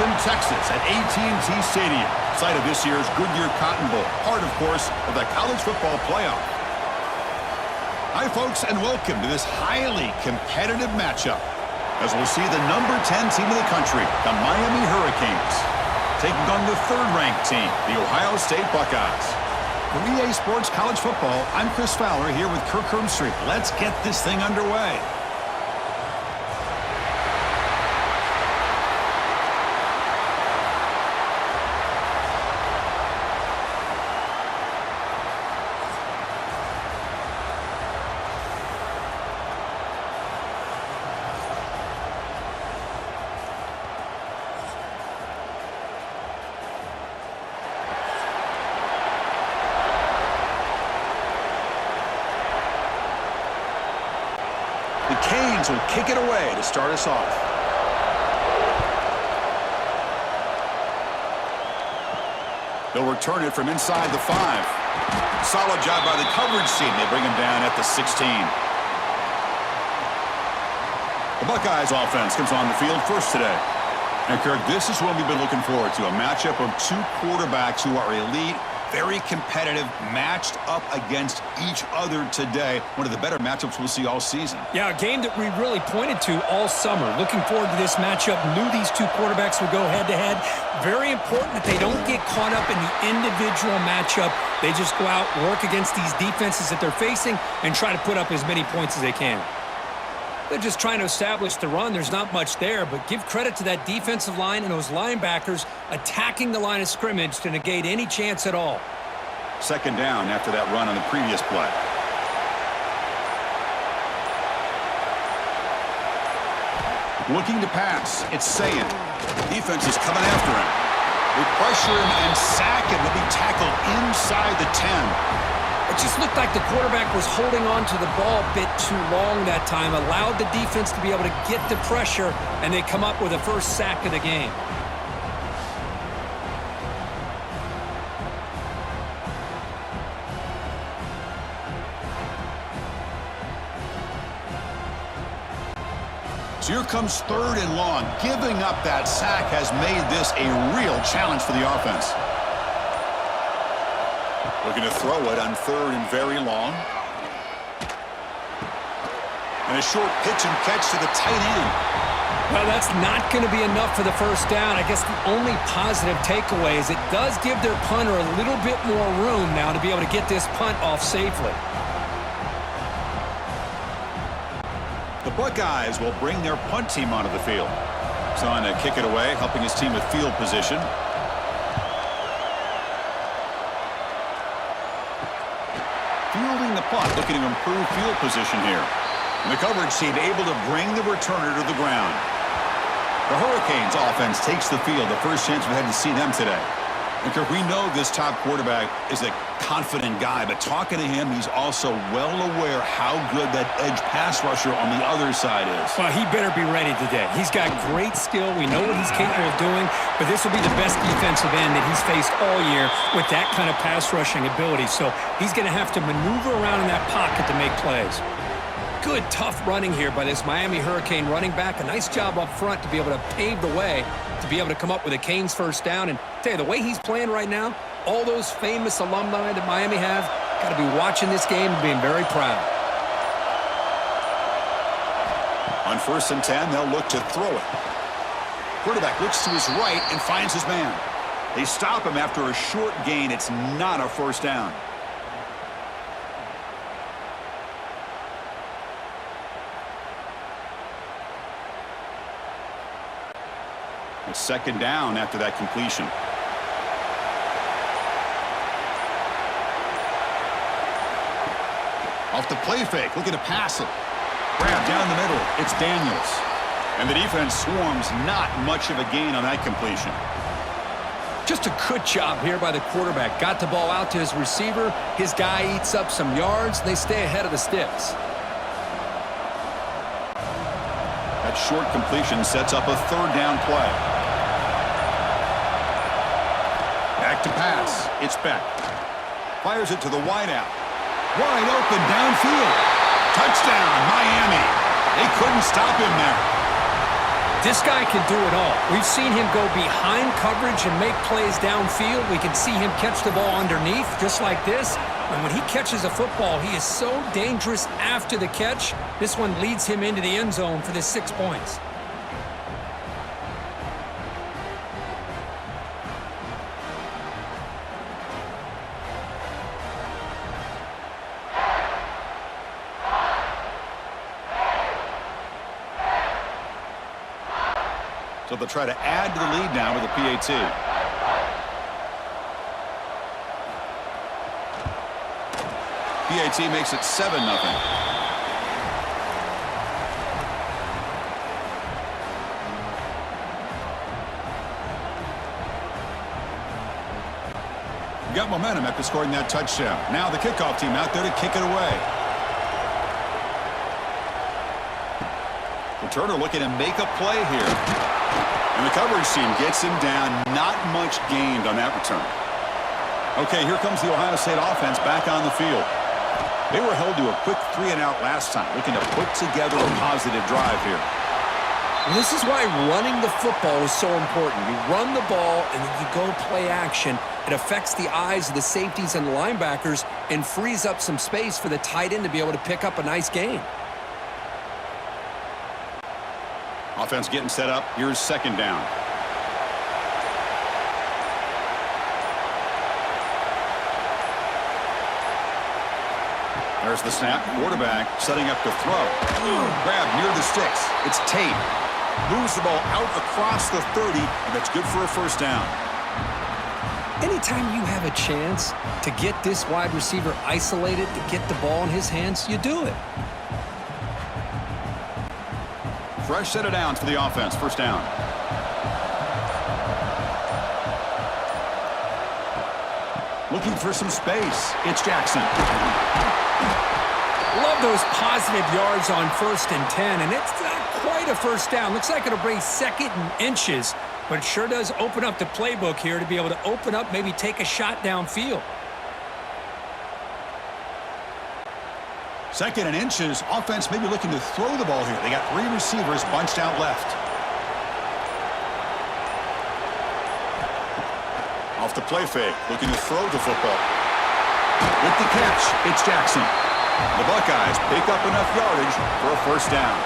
Austin, Texas at AT&T Stadium, site of this year's Goodyear Cotton Bowl, part, of course, of the college football playoff. Hi, folks, and welcome to this highly competitive matchup, as we'll see the number 10 team in the country, the Miami Hurricanes, taking on the third-ranked team, the Ohio State Buckeyes. For EA Sports College Football, I'm Chris Fowler here with Kirk Hermstreet. Let's get this thing underway. The Canes will kick it away to start us off. They'll return it from inside the 5. Solid job by the coverage team. They bring him down at the 16. The Buckeyes offense comes on the field first today. And Kirk, this is what we've been looking forward to, a matchup of two quarterbacks who are elite, very competitive, matched up against each other today. One of the better matchups we'll see all season. Yeah, a game that we really pointed to all summer. Looking forward to this matchup. Knew these two quarterbacks would go head-to-head. Very important that they don't get caught up in the individual matchup. They just go out, work against these defenses that they're facing, and try to put up as many points as they can. They're just trying to establish the run. There's not much there, but give credit to that defensive line and those linebackers attacking the line of scrimmage to negate any chance at all. Second down after that run on the previous play. Looking to pass. It's Sayin. Defense is coming after him. They pressure him and sack him. He'll be tackled inside the 10. It just looked like the quarterback was holding on to the ball a bit too long that time, allowed the defense to be able to get the pressure, and they come up with a first sack of the game. So here comes third and long. Giving up that sack has made this a real challenge for the offense. Looking to throw it on third and very long. And a short pitch and catch to the tight end. Well, that's not going to be enough for the first down. I guess the only positive takeaway is it does give their punter a little bit more room now to be able to get this punt off safely. The Buckeyes will bring their punt team onto the field. He's on to kick it away, helping his team with field position. Fielding the punt, looking to improve field position here. And the coverage team able to bring the returner to the ground. The Hurricanes offense takes the field, the first chance we had to see them today. And we know this top quarterback is a confident guy, but talking to him, he's also well aware how good that edge pass rusher on the other side is. Well, he better be ready today. He's got great skill. We know what he's capable of doing, but this will be the best defensive end that he's faced all year with that kind of pass rushing ability. So he's going to have to maneuver around in that pocket to make plays. Good, tough running here by this Miami Hurricane running back. A nice job up front to be able to pave the way to be able to come up with a Canes first down. And tell you, the way he's playing right now, all those famous alumni that Miami have got to be watching this game and being very proud. On 1st and 10, they'll look to throw it. Quarterback looks to his right and finds his man. They stop him after a short gain. It's not a first down. It's second down after that completion. Off the play fake, looking to pass it. Grab down the middle, it's Daniels. And the defense swarms, not much of a gain on that completion. Just a good job here by the quarterback. Got the ball out to his receiver. His guy eats up some yards. They stay ahead of the sticks. That short completion sets up a third down play. Back to pass. It's Beck. Fires it to the wideout. Wide open downfield. Touchdown, Miami. They couldn't stop him there. This guy can do it all. We've seen him go behind coverage and make plays downfield. We can see him catch the ball underneath, just like this. And when he catches a football, he is so dangerous after the catch. This one leads him into the end zone for the 6 points. So they'll try to add to the lead now with a PAT. PAT makes it 7-0. Got momentum after scoring that touchdown. Now the kickoff team out there to kick it away. Returner looking to make a play here. And the coverage team gets him down. Not much gained on that return. Okay, here comes the Ohio State offense back on the field. They were held to a quick 3-and-out last time, looking to put together a positive drive here. And this is why running the football is so important. You run the ball and then you go play action. It affects the eyes of the safeties and the linebackers and frees up some space for the tight end to be able to pick up a nice gain. Offense getting set up. Here's second down. There's the snap. Quarterback setting up to throw. Grab near the sticks. It's Tate. Moves the ball out across the 30, and that's good for a first down. Anytime you have a chance to get this wide receiver isolated, to get the ball in his hands, you do it. Fresh set of downs for the offense. First down. Looking for some space. It's Jackson. Love those positive yards on 1st and 10, and it's not quite a first down. Looks like it'll bring 2nd and inches, but it sure does open up the playbook here to be able to open up, maybe take a shot downfield. 2nd and inches. Offense maybe looking to throw the ball here. They got 3 receivers bunched out left. Off the play fake. Looking to throw the football. With the catch, it's Jackson. The Buckeyes pick up enough yardage for a first down.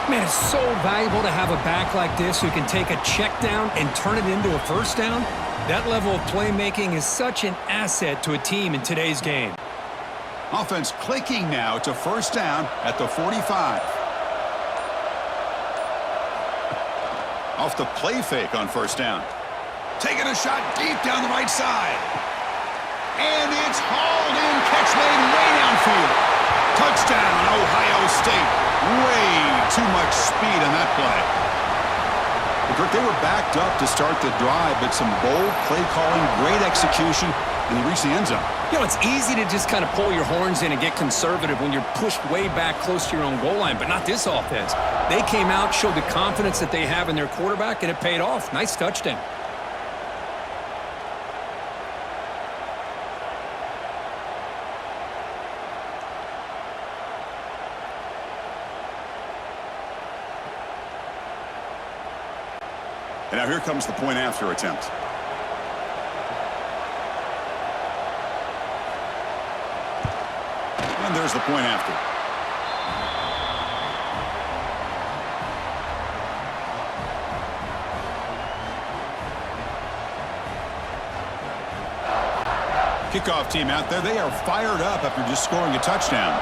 Man, it's so valuable to have a back like this who can take a check down and turn it into a first down. That level of playmaking is such an asset to a team in today's game. Offense clicking now to first down at the 45. Off the play fake on first down. Taking a shot deep down the right side. And it's hauled in. Catch made way downfield. Touchdown, Ohio State. Way too much speed on that play. They were backed up to start the drive, but some bold play calling, great execution, and they reached the end zone. You know, it's easy to just kind of pull your horns in and get conservative when you're pushed way back close to your own goal line, but not this offense. They came out, showed the confidence that they have in their quarterback, and it paid off. Nice touchdown. And now here comes the point after attempt. And there's the point after. Kickoff team out there. They are fired up after just scoring a touchdown.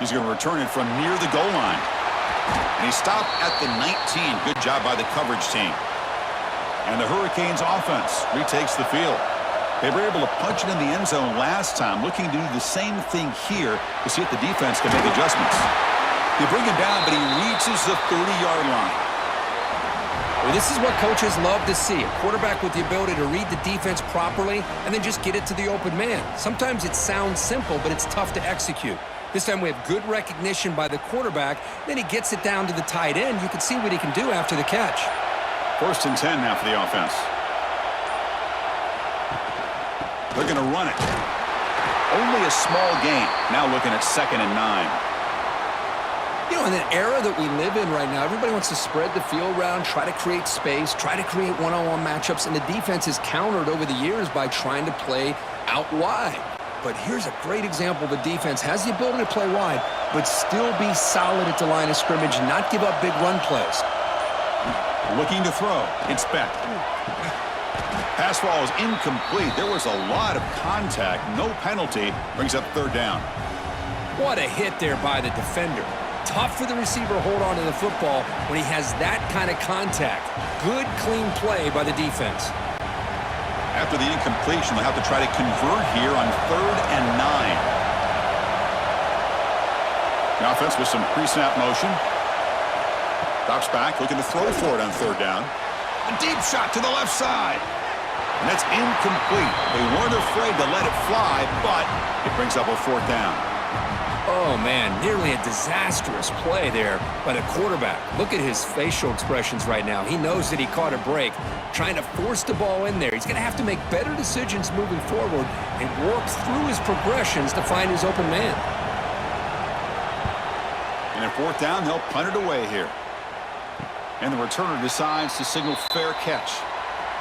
He's going to return it from near the goal line. And he stopped at the 19. Good job by the coverage team. And the Hurricanes offense retakes the field. They were able to punch it in the end zone last time, looking to do the same thing here to see if the defense can make adjustments. They bring him down, but he reaches the 30-yard line. Well, this is what coaches love to see, a quarterback with the ability to read the defense properly and then just get it to the open man. Sometimes it sounds simple, but it's tough to execute. This time we have good recognition by the quarterback. Then he gets it down to the tight end. You can see what he can do after the catch. 1st and 10 now for the offense. They're going to run it. Only a small gain. Now looking at 2nd and 9. You know, in an era that we live in right now, everybody wants to spread the field around, try to create space, try to create one-on-one matchups, and the defense is countered over the years by trying to play out wide. But here's a great example. The defense has the ability to play wide, but still be solid at the line of scrimmage, not give up big run plays. Looking to throw. Inspect. Pass ball is incomplete. There was a lot of contact. No penalty. Brings up third down. What a hit there by the defender. Tough for the receiver to hold on to the football when he has that kind of contact. Good, clean play by the defense. After the incompletion, they'll have to try to convert here on 3rd and 9. The offense with some pre-snap motion. Drops back, looking to throw for it on 3rd down. A deep shot to the left side. And that's incomplete. They weren't afraid to let it fly, but it brings up a 4th down. Oh, man, nearly a disastrous play there by the quarterback. Look at his facial expressions right now. He knows that he caught a break, trying to force the ball in there. He's going to have to make better decisions moving forward and work through his progressions to find his open man. And at 4th down, they'll punt it away here. And the returner decides to signal fair catch.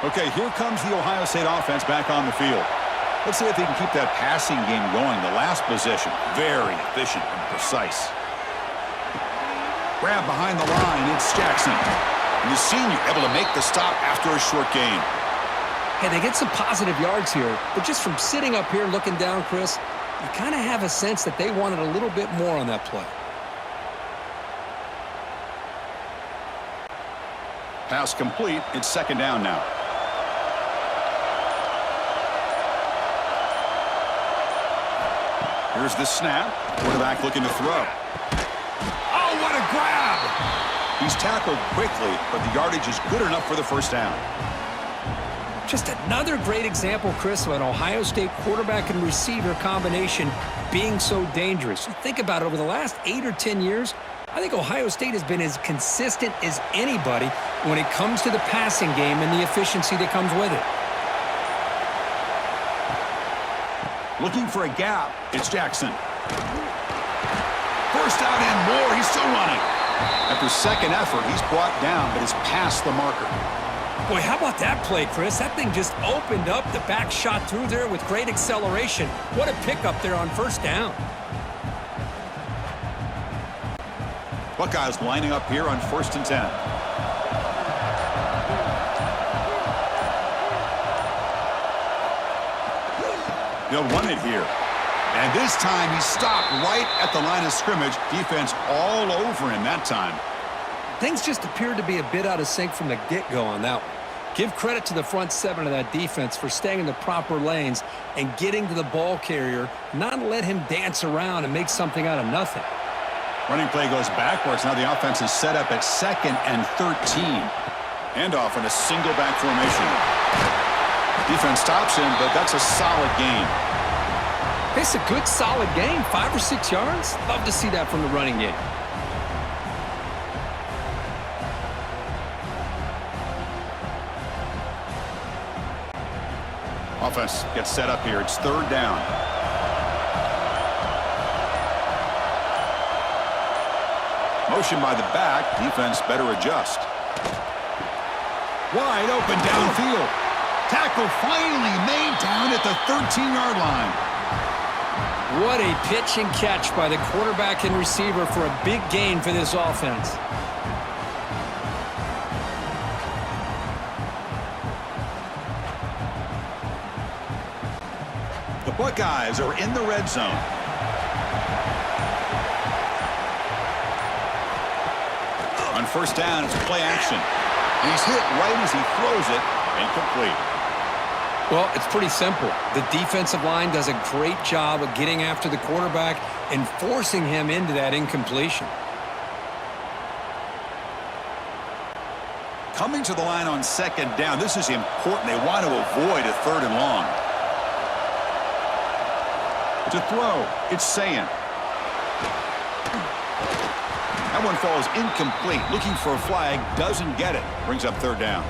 Okay, here comes the Ohio State offense back on the field. Let's see if they can keep that passing game going. The last possession, very efficient and precise. Grab behind the line, it's Jackson. And the senior able to make the stop after a short gain. Hey, they get some positive yards here, but just from sitting up here looking down, Chris, you kind of have a sense that they wanted a little bit more on that play. Pass complete. It's 2nd down now. Here's the snap. Quarterback looking to throw. Oh, what a grab! He's tackled quickly, but the yardage is good enough for the 1st down. Just another great example, Chris, of an Ohio State quarterback and receiver combination being so dangerous. Think about it, over the last 8 or 10 years, I think Ohio State has been as consistent as anybody when it comes to the passing game and the efficiency that comes with it. Looking for a gap. It's Jackson. First out and more. He's still running. After second effort, he's brought down, but is past the marker. Boy, how about that play, Chris? That thing just opened up. The back shot through there with great acceleration. What a pickup there on 1st down. Buckeyes lining up here on 1st and 10. They'll run it here. And this time he stopped right at the line of scrimmage. Defense all over him that time. Things just appeared to be a bit out of sync from the get-go on that one. Give credit to the front 7 of that defense for staying in the proper lanes and getting to the ball carrier, not let him dance around and make something out of nothing. Running play goes backwards. Now the offense is set up at 2nd and 13. Handoff in a single back formation. Defense stops him, but that's a solid gain. It's a good, solid game. 5 or 6 yards. Love to see that from the running game. Offense gets set up here. It's 3rd down. Motion by the back. Defense better adjust. Wide open downfield. Tackle finally made down at the 13-yard line. What a pitch and catch by the quarterback and receiver for a big gain for this offense. The Buckeyes are in the red zone. On 1st down, it's play action. And he's hit right as he throws it. Incomplete. Well, it's pretty simple. The defensive line does a great job of getting after the quarterback and forcing him into that incompletion. Coming to the line on 2nd down. This is important. They want to avoid a 3rd and long. To throw, it's Sayan. That one falls incomplete. Looking for a flag, doesn't get it. Brings up 3rd down.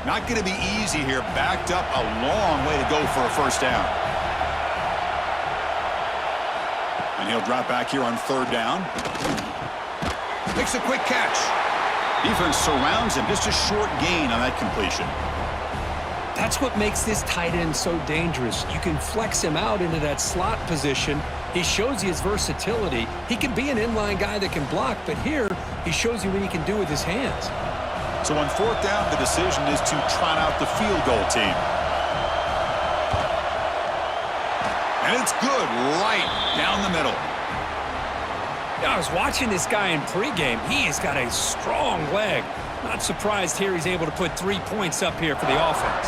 Not going to be easy here. Backed up a long way to go for a first down. And he'll drop back here on third down. Makes a quick catch. Defense surrounds him. Just a short gain on that completion. That's what makes this tight end so dangerous. You can flex him out into that slot position. He shows you his versatility. He can be an inline guy that can block, but here he shows you what he can do with his hands. So on fourth down, the decision is to trot out the field goal team. And it's good right down the middle. I was watching this guy in pregame. He has got a strong leg. Not surprised here he's able to put 3 points up here for the offense.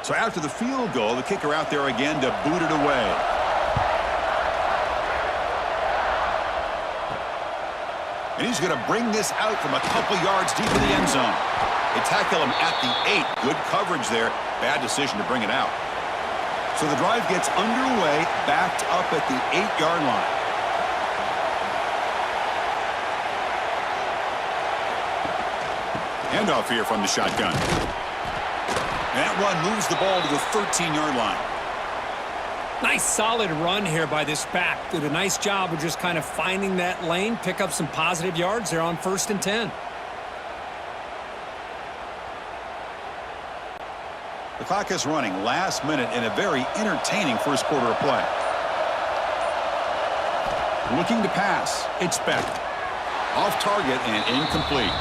So after the field goal, the kicker out there again to boot it away. And he's going to bring this out from a couple yards deep in the end zone. They tackle him at the 8. Good coverage there. Bad decision to bring it out. So the drive gets underway, backed up at the 8-yard line. Handoff here from the shotgun. That one moves the ball to the 13-yard line. Nice solid run here by this back. Did a nice job of just kind of finding that lane, pick up some positive yards there on 1st and 10. The clock is running last minute in a very entertaining first quarter of play. Looking to pass. It's Beck. Off target and incomplete.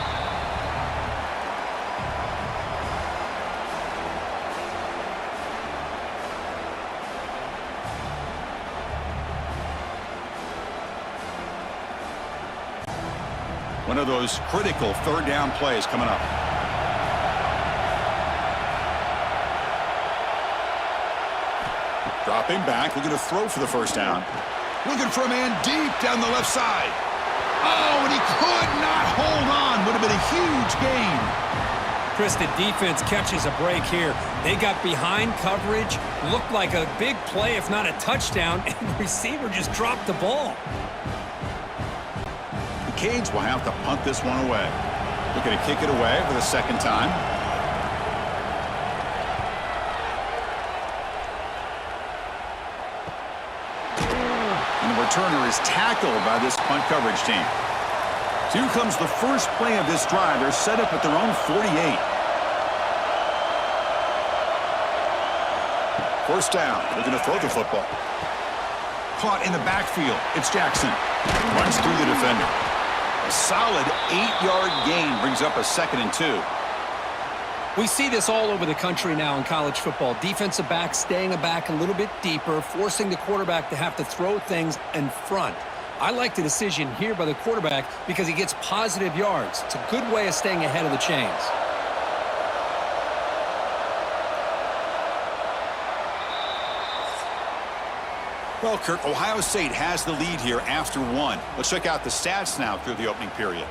One of those critical third down plays coming up. Dropping back, looking to throw for the first down. Looking for a man deep down the left side. Oh, and he could not hold on. Would have been a huge gain. Chris, the defense catches a break here. They got behind coverage, looked like a big play, if not a touchdown, and the receiver just dropped the ball. The Canes will have to punt this one away. Looking to kick it away for the second time. And the returner is tackled by this punt coverage team. So here comes the first play of this drive. They're set up at their own 48. First down, looking to throw the football. Caught in the backfield. It's Jackson. Runs through the defender. A solid 8-yard gain brings up a 2nd and 2. We see this all over the country now in college football. Defensive backs staying back a little bit deeper, forcing the quarterback to have to throw things in front. I like the decision here by the quarterback because he gets positive yards. It's a good way of staying ahead of the chains. Well, Kirk, Ohio State has the lead here after 1. Let's check out the stats now through the opening period.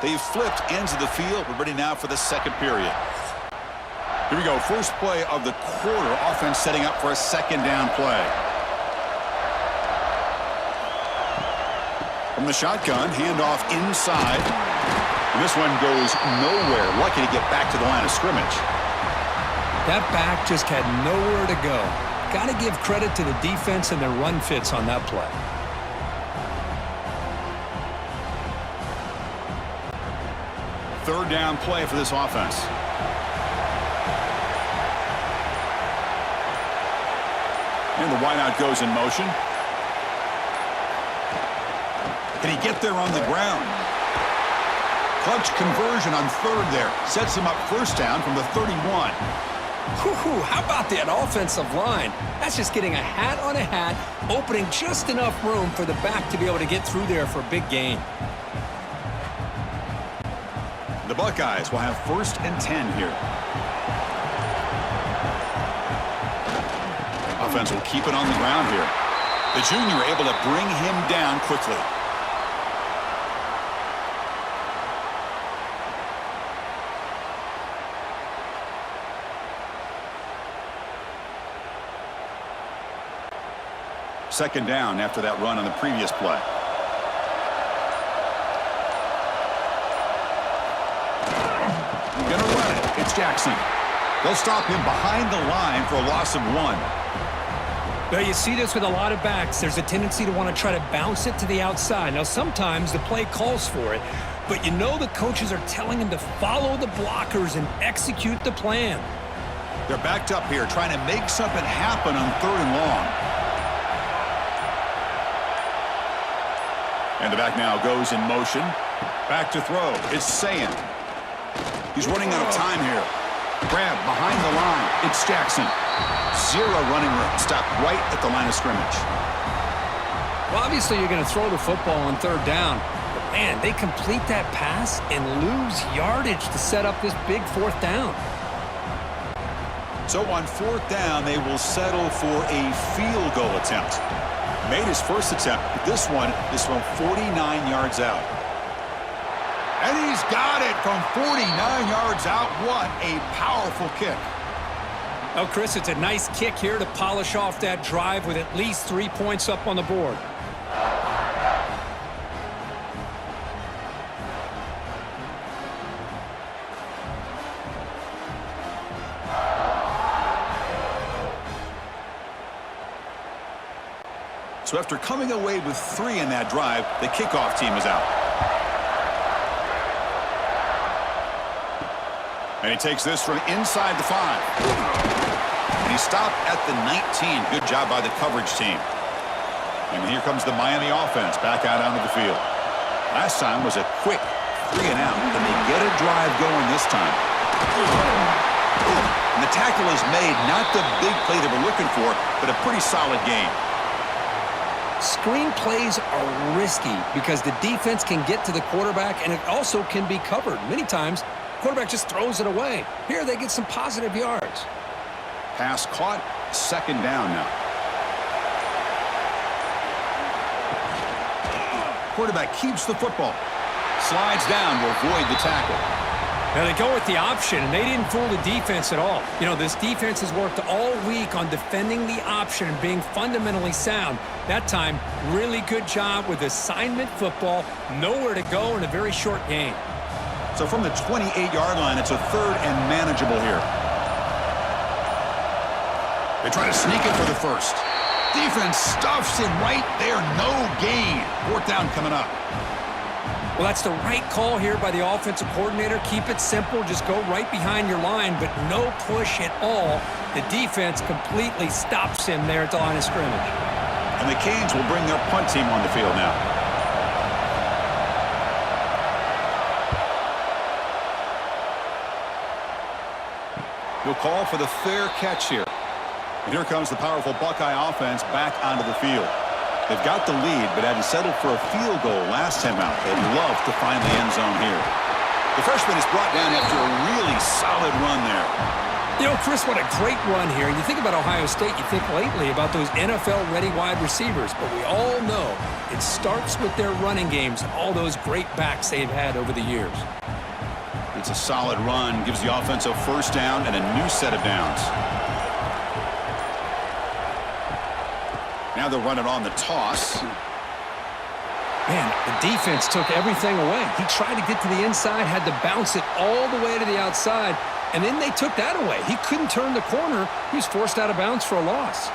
They've flipped ends of the field. We're ready now for the second period. Here we go. First play of the quarter. Offense setting up for a second down play. From the shotgun, handoff inside. And this one goes nowhere. Lucky to get back to the line of scrimmage. That back just had nowhere to go. Got to give credit to the defense and their run fits on that play. Third down play for this offense. And the wideout goes in motion. Can he get there on the ground? Clutch conversion on third there. Sets him up first down from the 31. Whew, how about that offensive line? That's just getting a hat on a hat, opening just enough room for the back to be able to get through there for a big gain. The Buckeyes will have 1st and 10 here. Offense will keep it on the ground here. The junior able to bring him down quickly. Second down after that run on the previous play. Gonna run it. It's Jackson. They'll stop him behind the line for a loss of 1. Well, you see this with a lot of backs. There's a tendency to want to try to bounce it to the outside. Now, sometimes the play calls for it, but you know the coaches are telling him to follow the blockers and execute the plan. They're backed up here trying to make something happen on 3rd and long. And the back now goes in motion. Back to throw. It's Sand. He's running out of time here. Grab behind the line. It's Jackson. 0 running room. Stop right at the line of scrimmage. Well, obviously you're going to throw the football on 3rd down. But, man, they complete that pass and lose yardage to set up this big 4th down. So on 4th down, they will settle for a field goal attempt. Made his first attempt, but this one is from 49 yards out. And he's got it from 49 yards out. What a powerful kick. Oh, Chris, it's a nice kick here to polish off that drive with at least 3 points up on the board. So after coming away with 3 in that drive, the kickoff team is out. And he takes this from inside the 5. And he stopped at the 19. Good job by the coverage team. And here comes the Miami offense back out onto the field. Last time was a quick 3 and out. Can they get a drive going this time? And the tackle is made. Not the big play they were looking for, but a pretty solid game. Screen plays are risky because the defense can get to the quarterback, and it also can be covered. Many times, the quarterback just throws it away. Here, they get some positive yards. Pass caught. 2nd down now. Quarterback keeps the football. Slides down to avoid the tackle. Now they go with the option, and they didn't fool the defense at all. You know, this defense has worked all week on defending the option and being fundamentally sound. That time, really good job with assignment football. Nowhere to go in a very short game. So from the 28-yard line, it's a 3rd and manageable here. They try to sneak it for the 1st. Defense stuffs him right there. No gain. 4th down coming up. Well, that's the right call here by the offensive coordinator. Keep it simple. Just go right behind your line, but no push at all. The defense completely stops him there at the line of scrimmage. And the Canes will bring their punt team on the field now. He'll call for the fair catch here. And here comes the powerful Buckeye offense back onto the field. They've got the lead, but had to settle for a field goal last time out. They'd love to find the end zone here. The freshman is brought down after a really solid run there. You know, Chris, what a great run here. You think about Ohio State, you think lately about those NFL-ready wide receivers, but we all know it starts with their running games, all those great backs they've had over the years. It's a solid run, gives the offense a 1st down and a new set of downs. Now they'll run it on the toss. Man, the defense took everything away. He tried to get to the inside, had to bounce it all the way to the outside, and then they took that away. He couldn't turn the corner. He was forced out of bounds for a loss.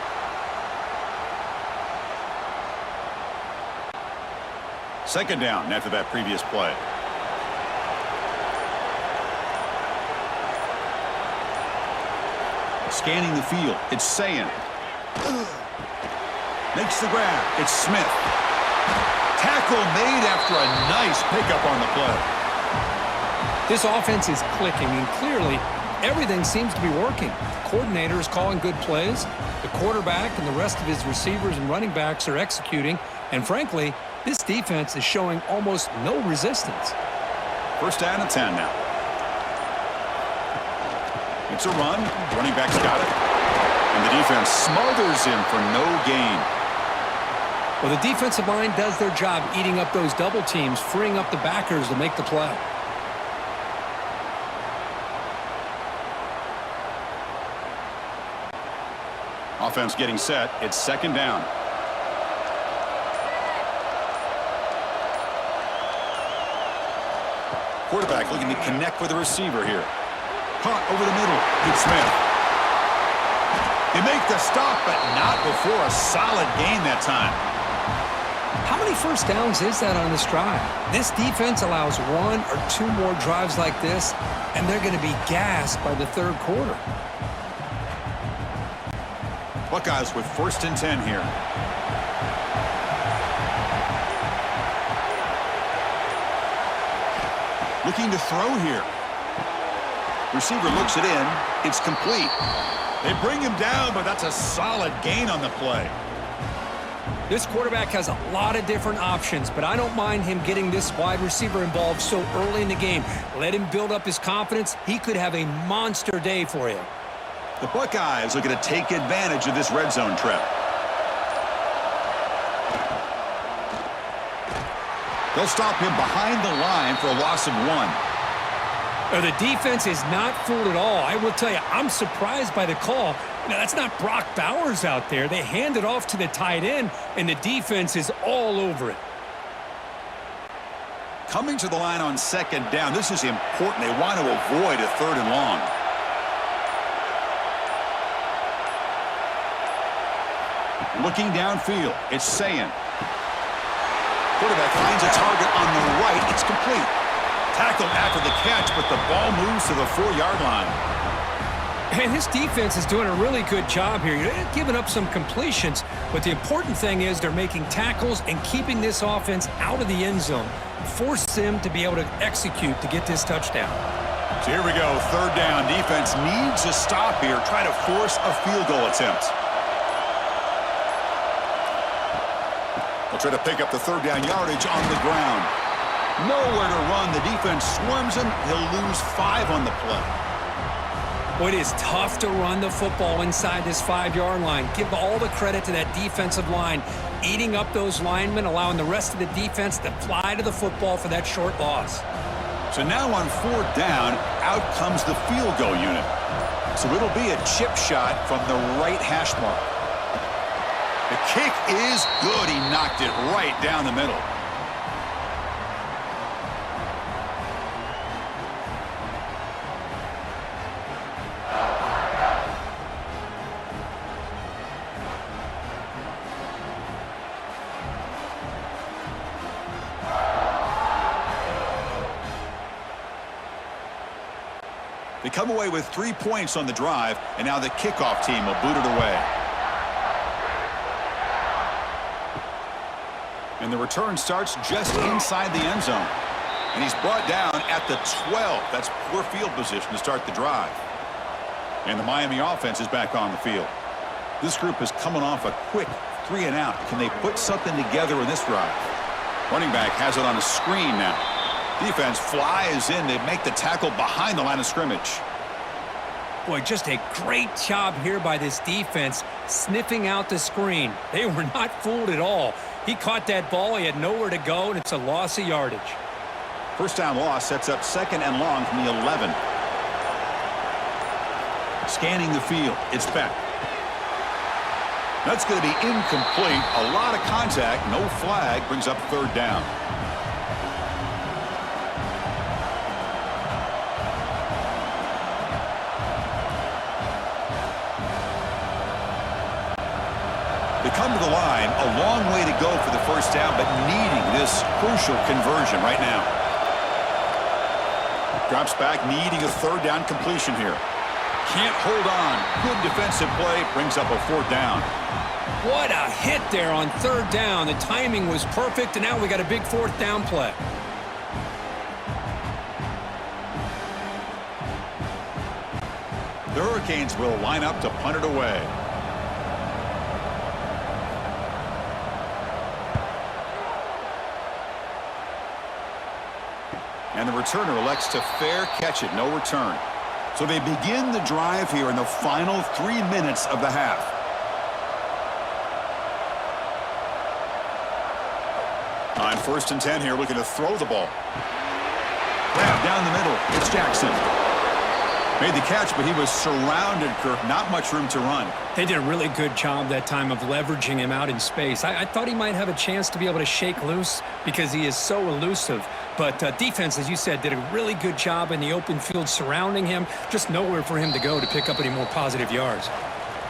Second down after that previous play. Scanning the field. It's Sand. Makes the grab. It's Smith. Tackle made after a nice pickup on the play. This offense is clicking, and clearly everything seems to be working. The coordinator is calling good plays. The quarterback and the rest of his receivers and running backs are executing. And frankly, this defense is showing almost no resistance. 1st down and 10 now. It's a run. Running back's got it. And the defense smothers him for no gain. Well, the defensive line does their job eating up those double teams, freeing up the backers to make the play. Offense getting set. It's 2nd down. Quarterback looking to connect with the receiver here. Caught over the middle. Good Smith. They make the stop, but not before a solid gain that time. How many first downs is that on this drive? This defense allows 1 or 2 more drives like this, and they're going to be gassed by the third quarter. Buckeyes with 1st and 10 here. Looking to throw here. Receiver looks it in. It's complete. They bring him down, but that's a solid gain on the play. This quarterback has a lot of different options, but I don't mind him getting this wide receiver involved so early in the game. Let him build up his confidence. He could have a monster day for you. The Buckeyes are going to take advantage of this red zone trap. They'll stop him behind the line for a loss of 1. The defense is not fooled at all. I will tell you, I'm surprised by the call. Now, that's not Brock Bowers out there. They hand it off to the tight end, and the defense is all over it. Coming to the line on 2nd down, this is important. They want to avoid a 3rd and long. Looking downfield, it's Sayin. Quarterback finds a target on the right. It's complete. Tackled after the catch, but the ball moves to the 4-yard line. And his defense is doing a really good job here. They're giving up some completions, but the important thing is they're making tackles and keeping this offense out of the end zone. Force them to be able to execute to get this touchdown. So here we go, 3rd down. Defense needs a stop here. Try to force a field goal attempt. They'll try to pick up the 3rd down yardage on the ground. Nowhere to run. The defense swarms him. He'll lose 5 on the play. Well, it is tough to run the football inside this 5-yard line. Give all the credit to that defensive line, eating up those linemen, allowing the rest of the defense to fly to the football for that short loss. So now on 4th down, out comes the field goal unit. So it'll be a chip shot from the right hash mark. The kick is good. He knocked it right down the middle. They come away with 3 points on the drive, and now the kickoff team will boot it away. And the return starts just inside the end zone. And he's brought down at the 12. That's poor field position to start the drive. And the Miami offense is back on the field. This group is coming off a quick 3 and out. Can they put something together in this drive? Running back has it on a screen now. Defense flies in. They make the tackle behind the line of scrimmage. Boy, just a great job here by this defense, sniffing out the screen. They were not fooled at all. He caught that ball. He had nowhere to go, and it's a loss of yardage. 1st down loss sets up 2nd and long from the 11. Scanning the field. It's back. That's going to be incomplete. A lot of contact. No flag. Brings up 3rd down. They come to the line, a long way to go for the 1st down, but needing this crucial conversion right now. Drops back, needing a 3rd down completion here. Can't hold on. Good defensive play, brings up a 4th down. What a hit there on 3rd down. The timing was perfect, and now we got a big 4th down play. The Hurricanes will line up to punt it away. And the returner elects to fair catch it. No return. So they begin the drive here in the final 3 minutes of the half. On 1st and 10 here, looking to throw the ball. Grab down the middle. It's Jackson. Made the catch, but he was surrounded, Kirk. Not much room to run. They did a really good job that time of leveraging him out in space. I thought he might have a chance to be able to shake loose because he is so elusive. But defense, as you said, did a really good job in the open field surrounding him. Just nowhere for him to go to pick up any more positive yards.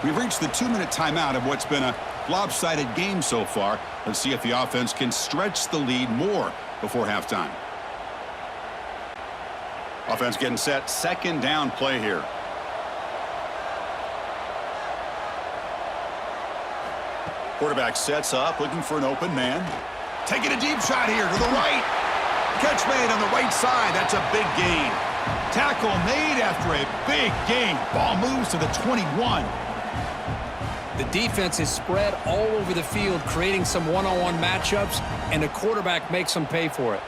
We've reached the 2-minute timeout of what's been a lopsided game so far. Let's see if the offense can stretch the lead more before halftime. Offense getting set. Second down play here. Quarterback sets up, looking for an open man. Taking a deep shot here to the right. Catch made on the right side. That's a big gain. Tackle made after a big gain. Ball moves to the 21. The defense is spread all over the field, creating some one-on-one matchups, and the quarterback makes them pay for it.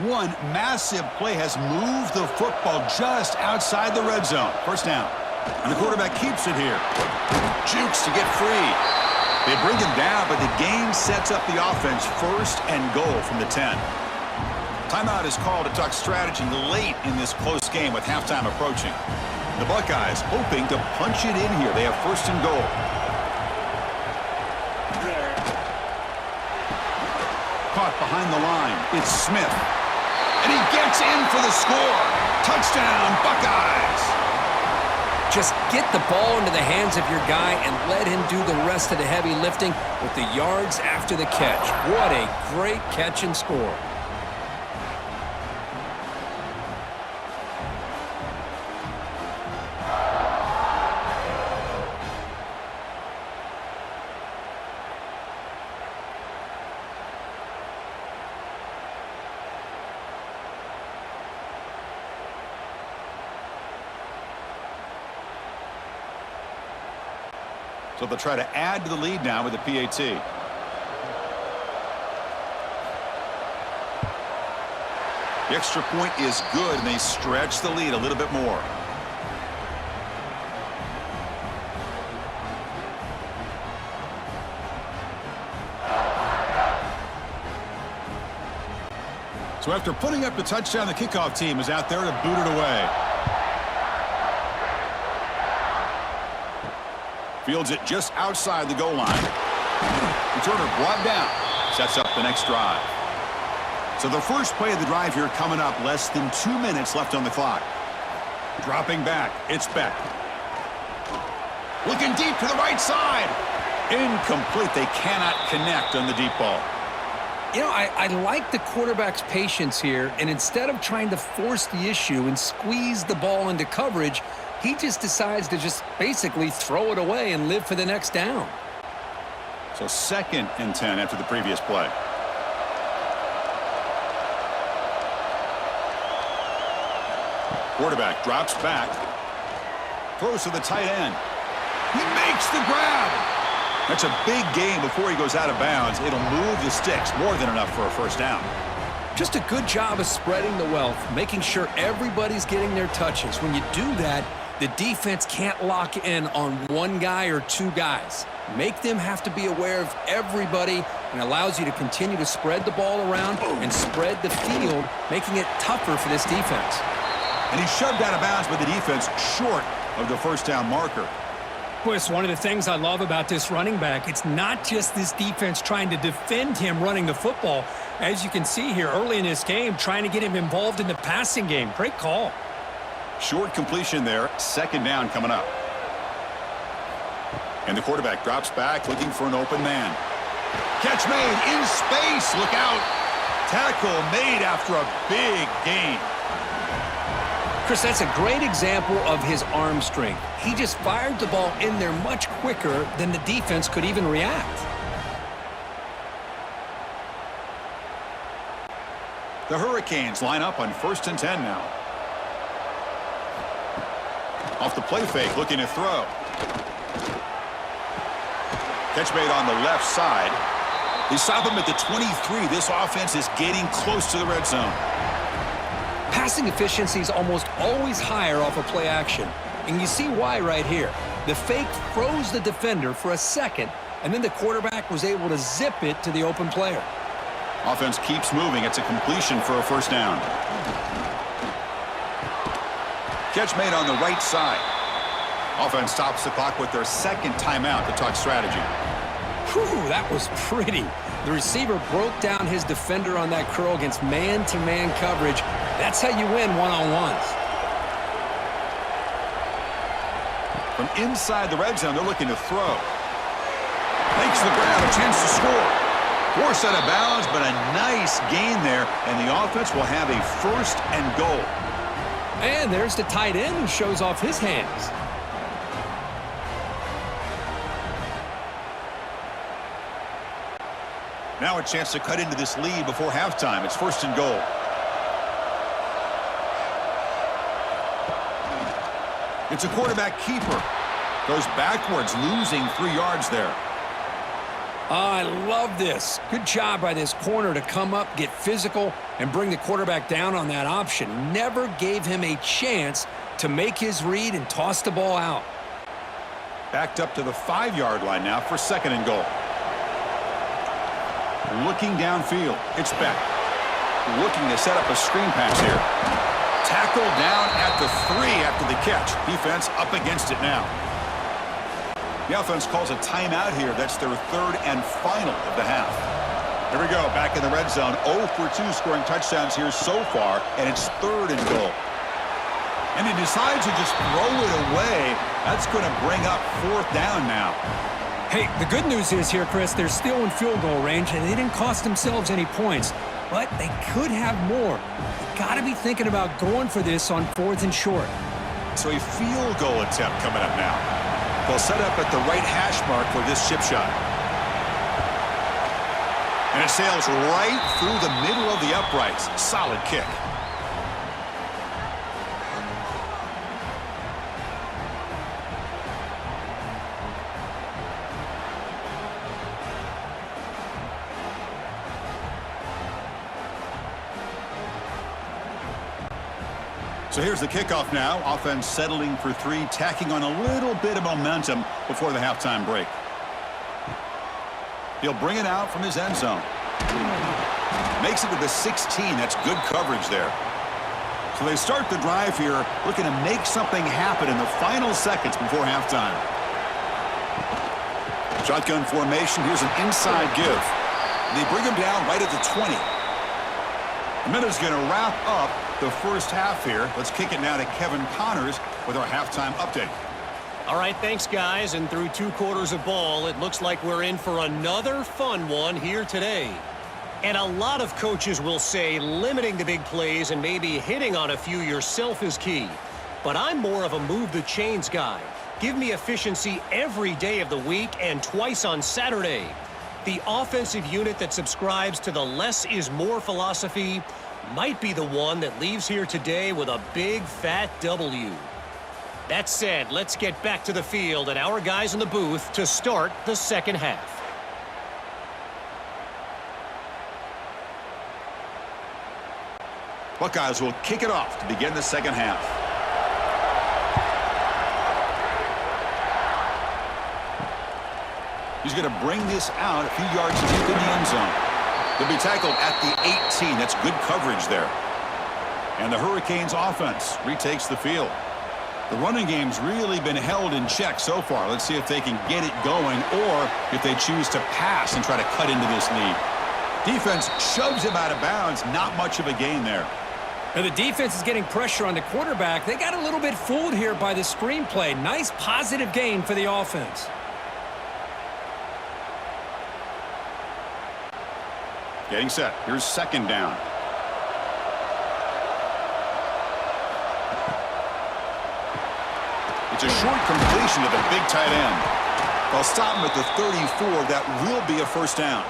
One massive play has moved the football just outside the red zone. First down. And the quarterback keeps it here. Jukes to get free. They bring him down, but the gain sets up the offense first and goal from the 10. Timeout is called to talk strategy late in this close game with halftime approaching. The Buckeyes hoping to punch it in here. They have first and goal. Caught behind the line. It's Smith. And he gets in for the score. Touchdown, Buckeyes. Just get the ball into the hands of your guy and let him do the rest of the heavy lifting with the yards after the catch. What a great catch and score. So they'll try to add to the lead now with the PAT. The extra point is good, and they stretch the lead a little bit more. So after putting up the touchdown, the kickoff team is out there to boot it away. Fields it just outside the goal line. Returner brought down. Sets up the next drive. So the first play of the drive here coming up. Less than 2 minutes left on the clock. Dropping back. It's Beck. Looking deep to the right side. Incomplete. They cannot connect on the deep ball. You know, I like the quarterback's patience here, and instead of trying to force the issue and squeeze the ball into coverage, he just decides to just basically throw it away and live for the next down. So 2nd and 10 after the previous play. Quarterback drops back. Throws to the tight end. He makes the grab. That's a big gain before he goes out of bounds. It'll move the sticks. More than enough for a first down. Just a good job of spreading the wealth, making sure everybody's getting their touches. When you do that, the defense can't lock in on one guy or two guys. Make them have to be aware of everybody, and allows you to continue to spread the ball around and spread the field, making it tougher for this defense. And he's shoved out of bounds by the defense short of the first down marker. Boy, it's one of the things I love about this running back. It's not just this defense trying to defend him running the football. As you can see here early in this game, trying to get him involved in the passing game. Great call. Short completion there. Second down coming up. And the quarterback drops back looking for an open man. Catch made in space. Look out. Tackle made after a big gain. Chris, that's a great example of his arm strength. He just fired the ball in there much quicker than the defense could even react. The Hurricanes line up on 1st and 10 now. Off the play fake, looking to throw. Catch made on the left side. They stop him at the 23. This offense is getting close to the red zone. Passing efficiency is almost always higher off of play action. And you see why right here. The fake froze the defender for a second, and then the quarterback was able to zip it to the open player. Offense keeps moving. It's a completion for a first down. Catch made on the right side. Offense stops the clock with their second timeout to talk strategy. Whew, that was pretty. The receiver broke down his defender on that curl against man-to-man coverage. That's how you win one-on-ones. From inside the red zone, they're looking to throw. Makes the grab, a chance to score. Forced out of bounds, but a nice gain there, and the offense will have a 1st and goal. And there's the tight end who shows off his hands. Now a chance to cut into this lead before halftime. It's 1st and goal. It's a quarterback keeper. Goes backwards, losing 3 yards there. I love this. Good job by this corner to come up, get physical, and bring the quarterback down on that option. Never gave him a chance to make his read and toss the ball out. Backed up to the 5-yard line now for 2nd and goal. Looking downfield. It's Beck. Looking to set up a screen pass here. Tackled down at the 3 after the catch. Defense up against it now. The offense calls a timeout here. That's their 3rd and final of the half. Here we go, back in the red zone. 0 for 2 scoring touchdowns here so far, and it's 3rd and goal. And he decides to just throw it away. That's going to bring up 4th down now. Hey, the good news is here, Chris, they're still in field goal range, and they didn't cost themselves any points. But they could have more. You got to be thinking about going for this on 4th and short. So a field goal attempt coming up now. They'll set up at the right hash mark for this chip shot. And it sails right through the middle of the uprights. Solid kick. So here's the kickoff now. Offense settling for 3, tacking on a little bit of momentum before the halftime break. He'll bring it out from his end zone. Makes it to the 16. That's good coverage there. So they start the drive here, looking to make something happen in the final seconds before halftime. Shotgun formation. Here's an inside give. They bring him down right at the 20. The minute's going to wrap up the first half here. Let's kick it now to Kevin Connors with our halftime update. All right, thanks, guys. And through 2 quarters of ball, it looks like we're in for another fun one here today. And a lot of coaches will say limiting the big plays and maybe hitting on a few yourself is key. But I'm more of a move the chains guy. Give me efficiency every day of the week and twice on Saturday. The offensive unit that subscribes to the less is more philosophy might be the one that leaves here today with a big fat W. That said, let's get back to the field and our guys in the booth to start the second half. Buckeyes will kick it off to begin the second half. He's going to bring this out a few yards deep in the end zone. He'll be tackled at the 18. That's good coverage there. And the Hurricanes offense retakes the field. The running game's really been held in check so far. Let's see if they can get it going or if they choose to pass and try to cut into this lead. Defense shoves him out of bounds. Not much of a gain there. Now the defense is getting pressure on the quarterback. They got a little bit fooled here by the screenplay. Nice positive gain for the offense. Getting set. Here's second down. It's a short completion to the big tight end. They'll stop him at the 34. That will be a first down.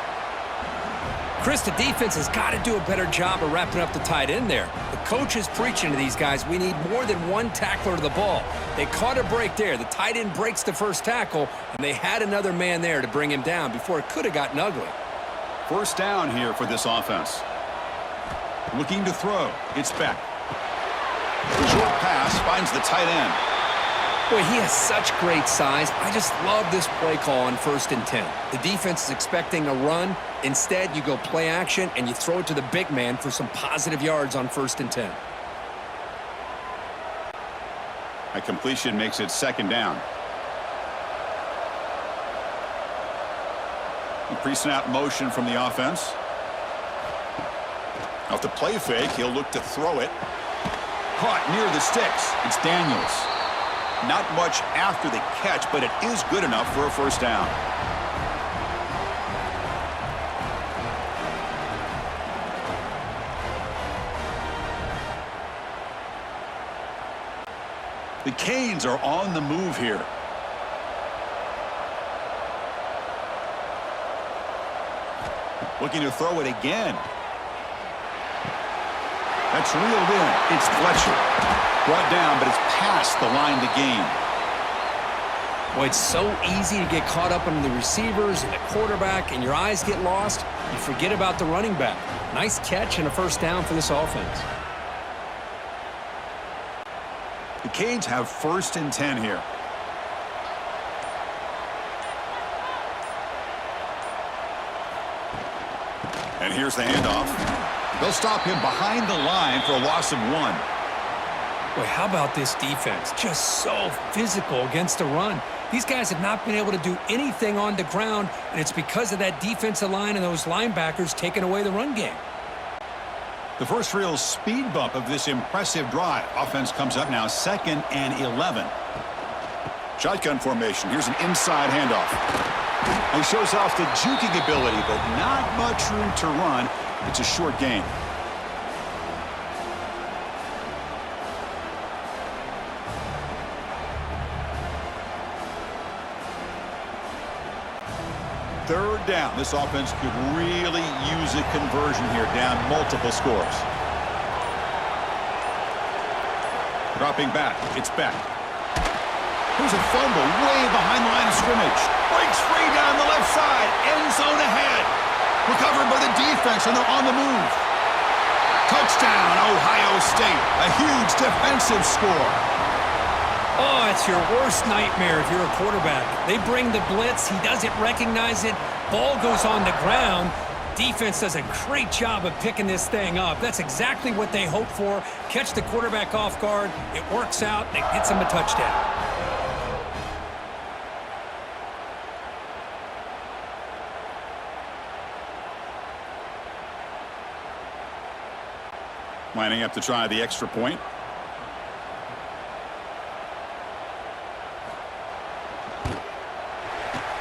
Chris, the defense has got to do a better job of wrapping up the tight end there. The coach is preaching to these guys, we need more than one tackler to the ball. They caught a break there. The tight end breaks the first tackle, and they had another man there to bring him down before it could have gotten ugly. First down here for this offense. Looking to throw. It's Beck. The short pass finds the tight end. Boy, he has such great size. I just love this play call on 1st and 10. The defense is expecting a run. Instead, you go play action, and you throw it to the big man for some positive yards on 1st and 10. A completion makes it second down. Pre-snap motion from the offense. Off the play fake, he'll look to throw it. Caught near the sticks. It's Daniels. Not much after the catch, but it is good enough for a first down. The Canes are on the move here. Looking to throw it again. That's reeled in. It's Fletcher. Brought down, but it's past the line to gain. Boy, it's so easy to get caught up on the receivers and the quarterback, and your eyes get lost. You forget about the running back. Nice catch and a first down for this offense. The Canes have 1st and 10 here. And here's the handoff. They'll stop him behind the line for a loss of 1. Boy, how about this defense? Just so physical against the run. These guys have not been able to do anything on the ground, and it's because of that defensive line and those linebackers taking away the run game. The first real speed bump of this impressive drive. Offense comes up now 2nd and 11. Shotgun formation. Here's an inside handoff. He shows off the juking ability, but not much room to run. It's a short gain. Third down. This offense could really use a conversion here, down multiple scores. Dropping back. It's Beck. Here's a fumble way behind the line of scrimmage. Breaks free down the left side. End zone ahead. Recovered by the defense, and they're on the move. Touchdown, Ohio State. A huge defensive score. Oh, it's your worst nightmare if you're a quarterback. They bring the blitz. He doesn't recognize it. Ball goes on the ground. Defense does a great job of picking this thing up. That's exactly what they hope for. Catch the quarterback off guard. It works out, and it gets him a touchdown. Lining up to try the extra point.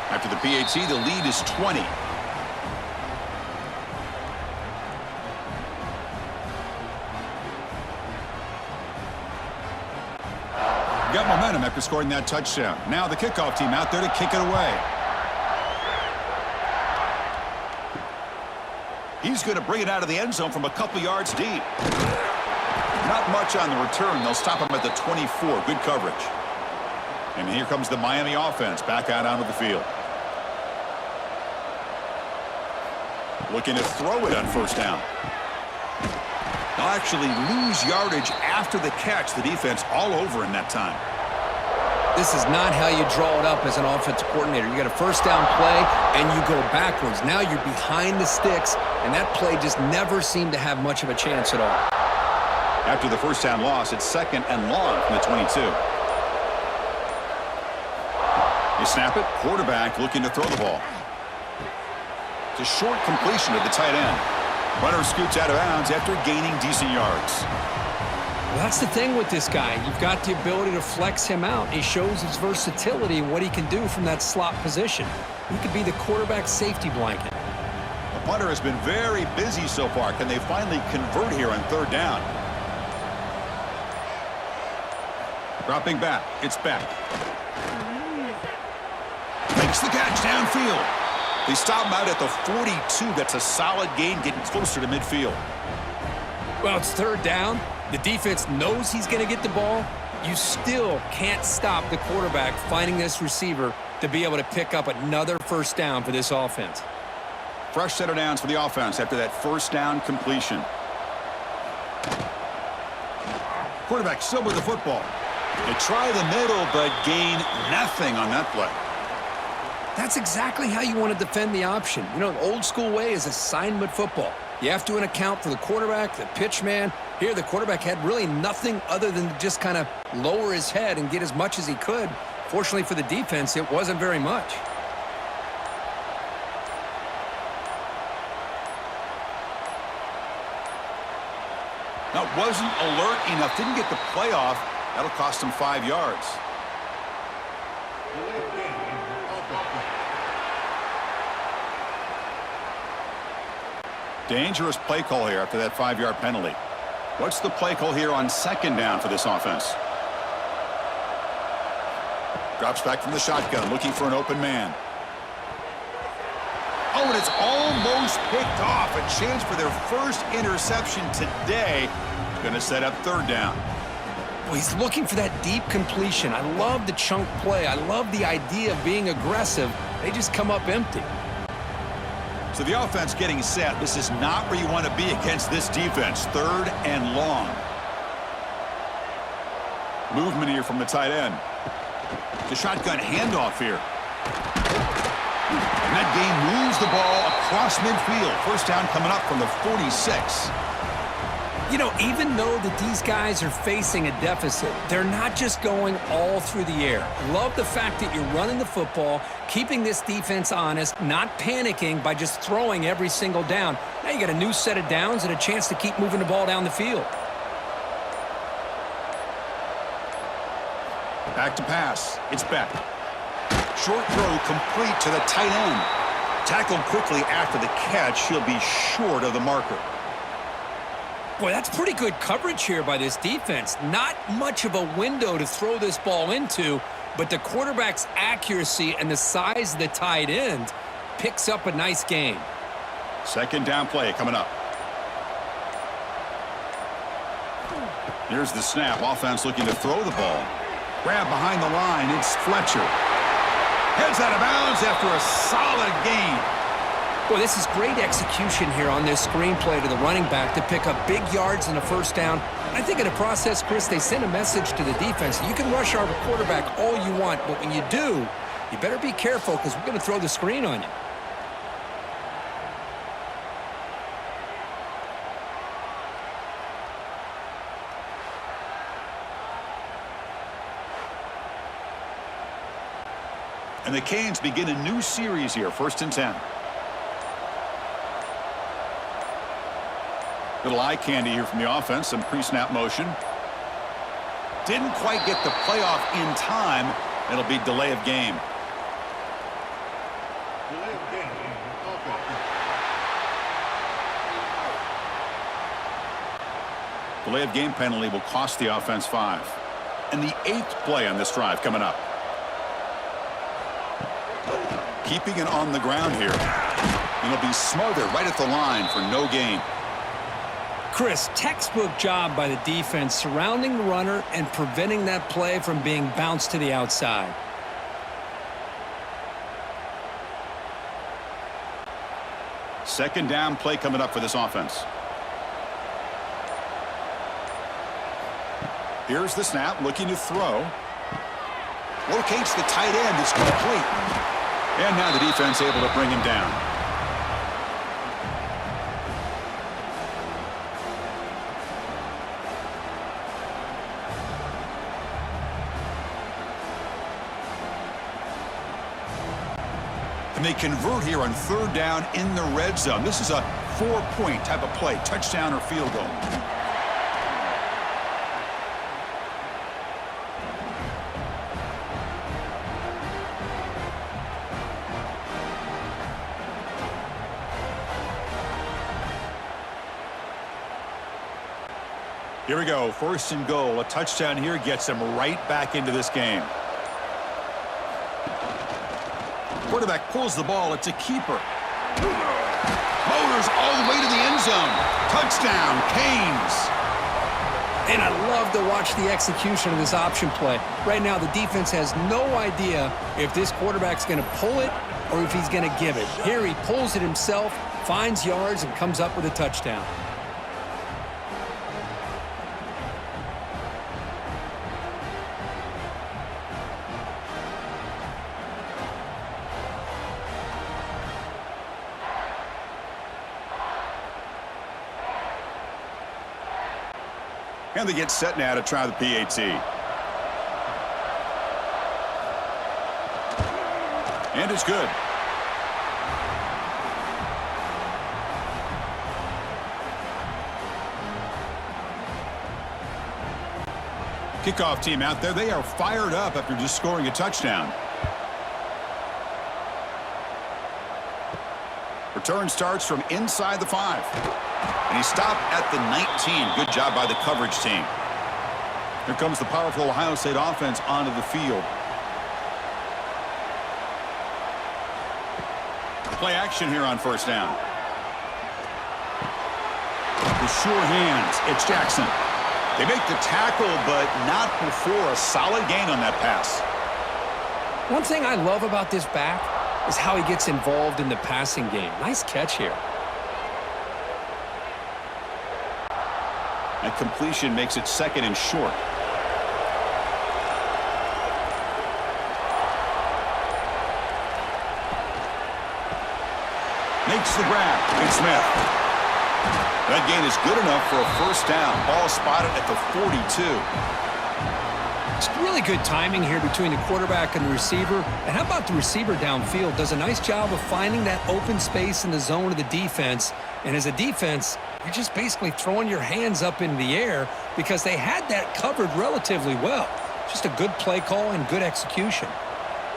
After the PAT, the lead is 20. Got momentum after scoring that touchdown. Now the kickoff team out there to kick it away. He's going to bring it out of the end zone from a couple yards deep. Not much on the return. They'll stop him at the 24. Good coverage. And here comes the Miami offense back out onto the field. Looking to throw it on first down. They'll actually lose yardage after the catch. The defense all over in that time. This is not how you draw it up as an offensive coordinator. You got a first down play, and you go backwards. Now you're behind the sticks, and that play just never seemed to have much of a chance at all. After the first down loss, it's 2nd and long from the 22. They snap it. Quarterback looking to throw the ball. It's a short completion to the tight end. Runner scoots out of bounds after gaining decent yards. Well, that's the thing with this guy. You've got the ability to flex him out. He shows his versatility and what he can do from that slot position. He could be the quarterback safety blanket. The punter has been very busy so far. Can they finally convert here on third down? Dropping back. It's Beck. Makes the catch downfield. They stop him out at the 42. That's a solid gain, getting closer to midfield. Well, it's third down. The defense knows he's going to get the ball. You still can't stop the quarterback finding this receiver to be able to pick up another first down for this offense. Fresh set of downs for the offense after that first down completion. Quarterback still with the football. They try the middle, but gain nothing on that play. That's exactly how you want to defend the option. You know, the old school way is assignment football. You have to account for the quarterback, the pitch man. Here, the quarterback had really nothing other than to just kind of lower his head and get as much as he could. Fortunately for the defense, it wasn't very much. Now, wasn't alert enough, didn't get the play off. That'll cost him 5 yards. Dangerous play call here after that 5-yard penalty. What's the play call here on second down for this offense? Drops back from the shotgun, looking for an open man. Oh, and it's almost picked off. A chance for their first interception today. Going to set up third down. Well, he's looking for that deep completion. I love the chunk play. I love the idea of being aggressive. They just come up empty. So the offense getting set. This is not where you want to be against this defense. Third and long. Movement here from the tight end. The shotgun handoff here. And that game moves the ball across midfield. First down coming up from the 46. You know, even though that these guys are facing a deficit, they're not just going all through the air. Love the fact that you're running the football, keeping this defense honest, not panicking by just throwing every single down. Now you got a new set of downs and a chance to keep moving the ball down the field. Back to pass. It's Beck. Short throw complete to the tight end. Tackled quickly after the catch. He'll be short of the marker. Boy, that's pretty good coverage here by this defense. Not much of a window to throw this ball into, but the quarterback's accuracy and the size of the tight end picks up a nice game. Second down play coming up. Here's the snap. Offense looking to throw the ball. Grab behind the line. It's Fletcher. Heads out of bounds after a solid gain. Boy, this is great execution here on this screenplay to the running back to pick up big yards and a first down. I think in the process, Chris, they send a message to the defense. You can rush our quarterback all you want, but when you do, you better be careful because we're going to throw the screen on you. And the Canes begin a new series here, 1st and 10. Little eye candy here from the offense, some pre-snap motion. Didn't quite get the playoff in time. It'll be delay of game. Delay of game penalty will cost the offense 5. And the 8th play on this drive coming up. Keeping it on the ground here. And it'll be smothered right at the line for no gain. Chris, textbook job by the defense surrounding the runner and preventing that play from being bounced to the outside. Second down play coming up for this offense. Here's the snap, looking to throw. Locates the tight end. It's complete. And now the defense able to bring him down. And they convert here on third down in the red zone. This is a 4-point type of play, touchdown or field goal. Here we go, 1st and goal. A touchdown here gets them right back into this game. Quarterback pulls the ball. It's a keeper. Motors all the way to the end zone. Touchdown, Canes. And I love to watch the execution of this option play. Right now, the defense has no idea if this quarterback's going to pull it or if he's going to give it. Here he pulls it himself, finds yards, and comes up with a touchdown. And they get set now to try the PAT. And it's good. Kickoff team out there, they are fired up after just scoring a touchdown. Return starts from inside the 5. And he stopped at the 19. Good job by the coverage team. Here comes the powerful Ohio State offense onto the field. Play action here on first down. With sure hands, it's Jackson. They make the tackle, but not before a solid gain on that pass. One thing I love about this back is how he gets involved in the passing game. Nice catch here. That completion makes it 2nd and short. Makes the grab. It's Smith. That gain is good enough for a first down. Ball spotted at the 42. It's really good timing here between the quarterback and the receiver. And how about the receiver downfield? Does a nice job of finding that open space in the zone of the defense. And as a defense, you're just basically throwing your hands up in the air because they had that covered relatively well. Just a good play call and good execution.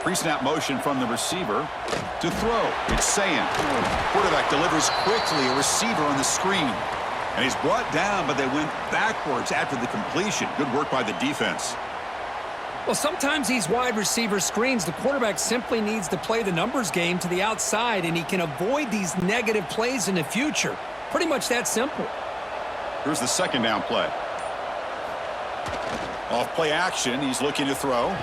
Pre-snap motion from the receiver to throw. It's Sayin. Quarterback delivers quickly. A receiver on the screen. And he's brought down, but they went backwards after the completion. Good work by the defense. Well, sometimes these wide receiver screens, the quarterback simply needs to play the numbers game to the outside, and he can avoid these negative plays in the future. Pretty much that simple. Here's the 2nd down play. Off play action, he's looking to throw.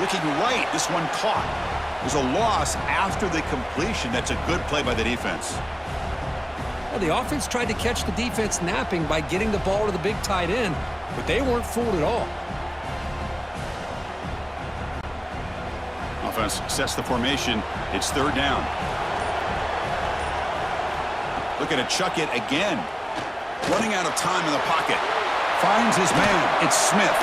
Looking right, this one caught. There's a loss after the completion. That's a good play by the defense. Well, the offense tried to catch the defense napping by getting the ball to the big tight end, but they weren't fooled at all. Offense sets the formation. It's 3rd down. Looking to chuck it again. Running out of time in the pocket. Finds his man. It's Smith.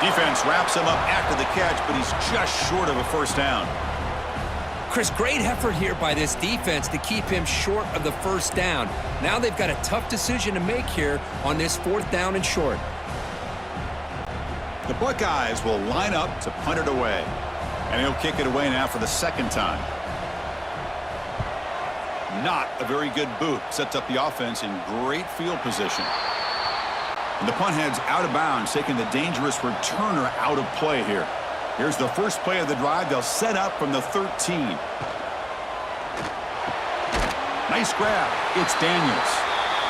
Defense wraps him up after the catch, but he's just short of a first down. Chris, great effort here by this defense to keep him short of the first down. Now they've got a tough decision to make here on this 4th down and short. The Buckeyes will line up to punt it away. And he'll kick it away now for the 2nd time. Not a very good boot. Sets up the offense in great field position. And the punt heads out of bounds, taking the dangerous returner out of play here. Here's the first play of the drive. They'll set up from the 13. Nice grab. It's Daniels.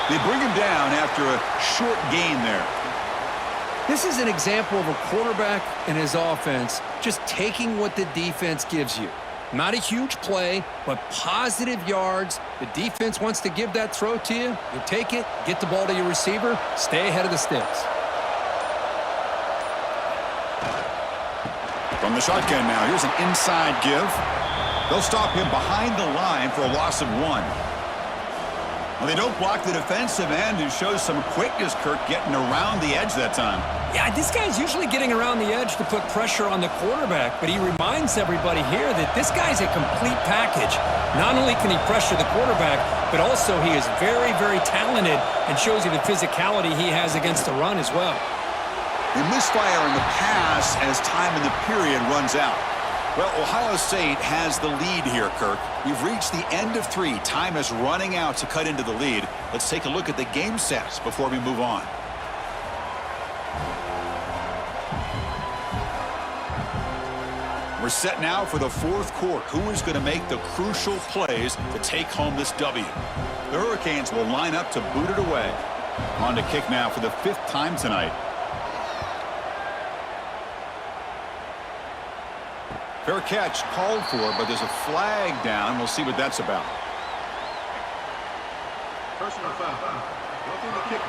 They bring him down after a short gain there. This is an example of a quarterback and his offense just taking what the defense gives you. Not a huge play, but positive yards. The defense wants to give that throw to you. You take it, get the ball to your receiver, stay ahead of the sticks. From the shotgun now, here's an inside give. They'll stop him behind the line for a loss of 1. Well, they don't block the defensive end, who shows some quickness, Kirk, getting around the edge that time. Yeah, this guy's usually getting around the edge to put pressure on the quarterback, but he reminds everybody here that this guy's a complete package. Not only can he pressure the quarterback, but also he is very, very talented and shows you the physicality he has against the run as well. They misfire in the pass as time in the period runs out. Well, Ohio State has the lead here, Kirk. We've reached the end of 3. Time is running out to cut into the lead. Let's take a look at the game sets before we move on. We're set now for the 4th quarter. Who is going to make the crucial plays to take home this W? The Hurricanes will line up to boot it away. On to kick now for the 5th time tonight. Fair catch called for, but there's a flag down. We'll see what that's about. Personal foul. Roughing the kick.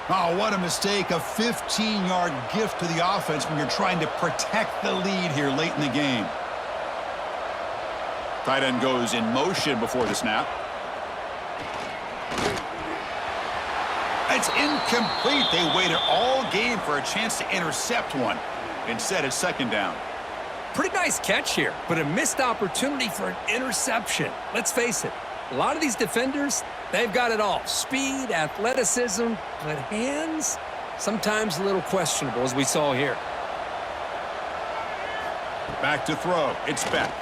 Oh, what a mistake. A 15-yard gift to the offense when you're trying to protect the lead here late in the game. Tight end goes in motion before the snap. It's incomplete. They waited all game for a chance to intercept one. Instead, it's second down. Pretty nice catch here, but a missed opportunity for an interception. Let's face it, a lot of these defenders, they've got it all. Speed, athleticism, but hands, sometimes a little questionable, as we saw here. Back to throw. It's Beck.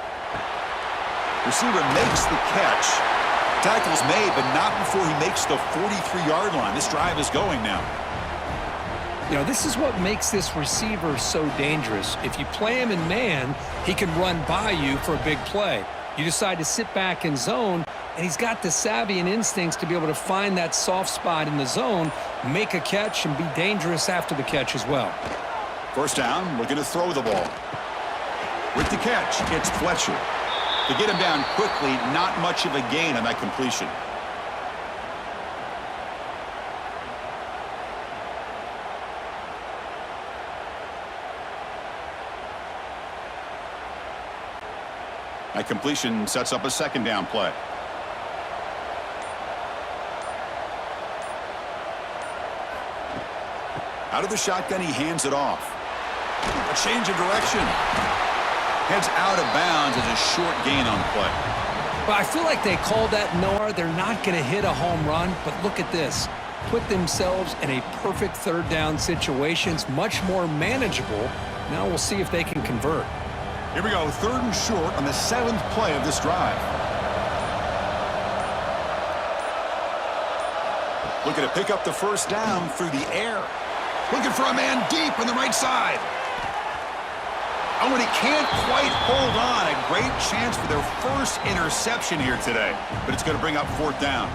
Receiver makes the catch. Tackle's made, but not before he makes the 43-yard line. This drive is going now. You know, this is what makes this receiver so dangerous. If you play him in man, he can run by you for a big play. You decide to sit back in zone, and he's got the savvy and instincts to be able to find that soft spot in the zone, make a catch, and be dangerous after the catch as well. First down, looking to throw the ball. With the catch, it's Fletcher. To get him down quickly, not much of a gain on that completion. That completion sets up a second down play. Out of the shotgun, he hands it off. A change of direction. Heads out of bounds as a short gain on the play. Well, I feel like they called that, Noah. They're not going to hit a home run, but look at this. Put themselves in a perfect third down situation. It's much more manageable. Now we'll see if they can convert. Here we go, third and short on the 7th play of this drive. Looking to pick up the first down through the air. Looking for a man deep on the right side. Oh, and he can't quite hold on. A great chance for their first interception here today, but it's going to bring up fourth down.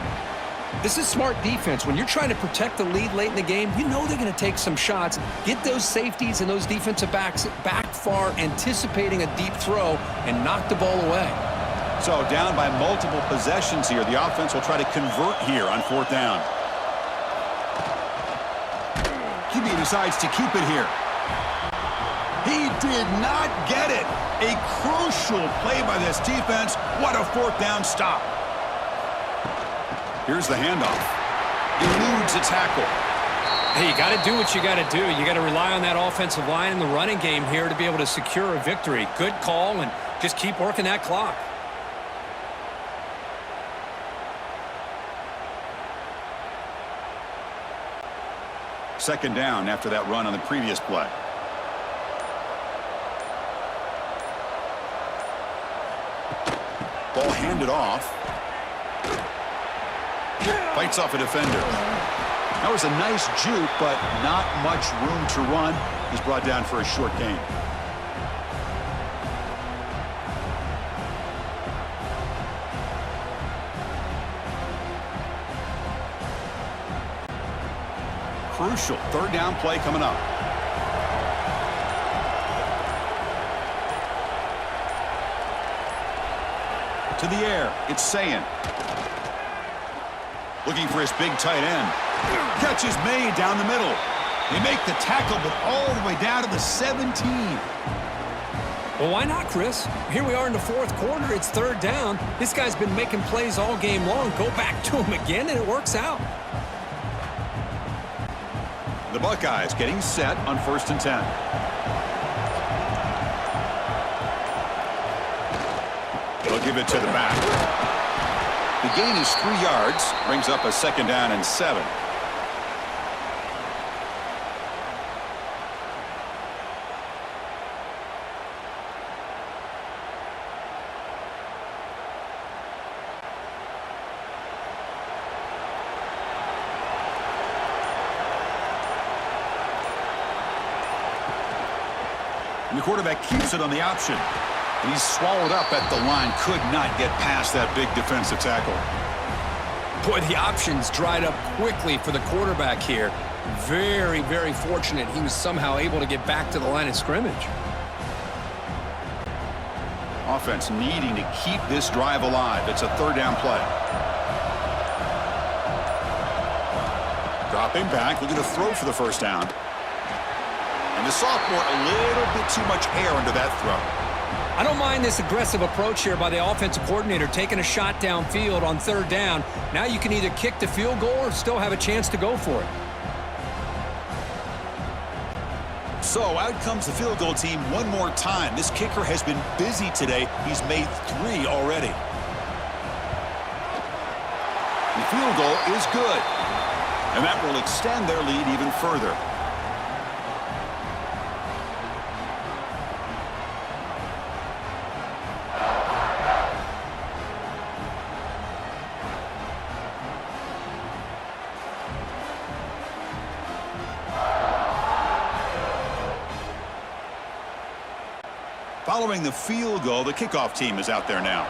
This is smart defense. When you're trying to protect the lead late in the game, you know they're going to take some shots, get those safeties and those defensive backs back far, anticipating a deep throw, and knock the ball away. So down by multiple possessions here. The offense will try to convert here on fourth down. QB decides to keep it here. He did not get it. A crucial play by this defense. What a fourth down stop. Here's the handoff. Eludes a tackle. Hey, you got to do what you got to do. You got to rely on that offensive line in the running game here to be able to secure a victory. Good call, and just keep working that clock. Second down after that run on the previous play. Ball handed off. Fights off a defender. That was a nice juke, but not much room to run. He's brought down for a short gain. Crucial third down play coming up. To the air, it's Sayin. Looking for his big tight end. Catch is made down the middle. They make the tackle, but all the way down to the 17. Well, why not, Chris? Here we are in the fourth quarter. It's third down. This guy's been making plays all game long. Go back to him again, and it works out. The Buckeyes getting set on 1st and 10. They'll give it to the back. The gain is 3 yards, brings up a second down and 7. And the quarterback keeps it on the option. And he's swallowed up at the line. Could not get past that big defensive tackle. Boy, the options dried up quickly for the quarterback here. Very, very fortunate he was somehow able to get back to the line of scrimmage. Offense needing to keep this drive alive. It's a third down play. Dropping back, looking to throw for the first down. And the sophomore, a little bit too much air under that throw. I don't mind this aggressive approach here by the offensive coordinator, taking a shot downfield on third down. Now you can either kick the field goal or still have a chance to go for it. So out comes the field goal team one more time. This kicker has been busy today. He's made 3 already. The field goal is good. And that will extend their lead even further. Following the field goal, the kickoff team is out there now.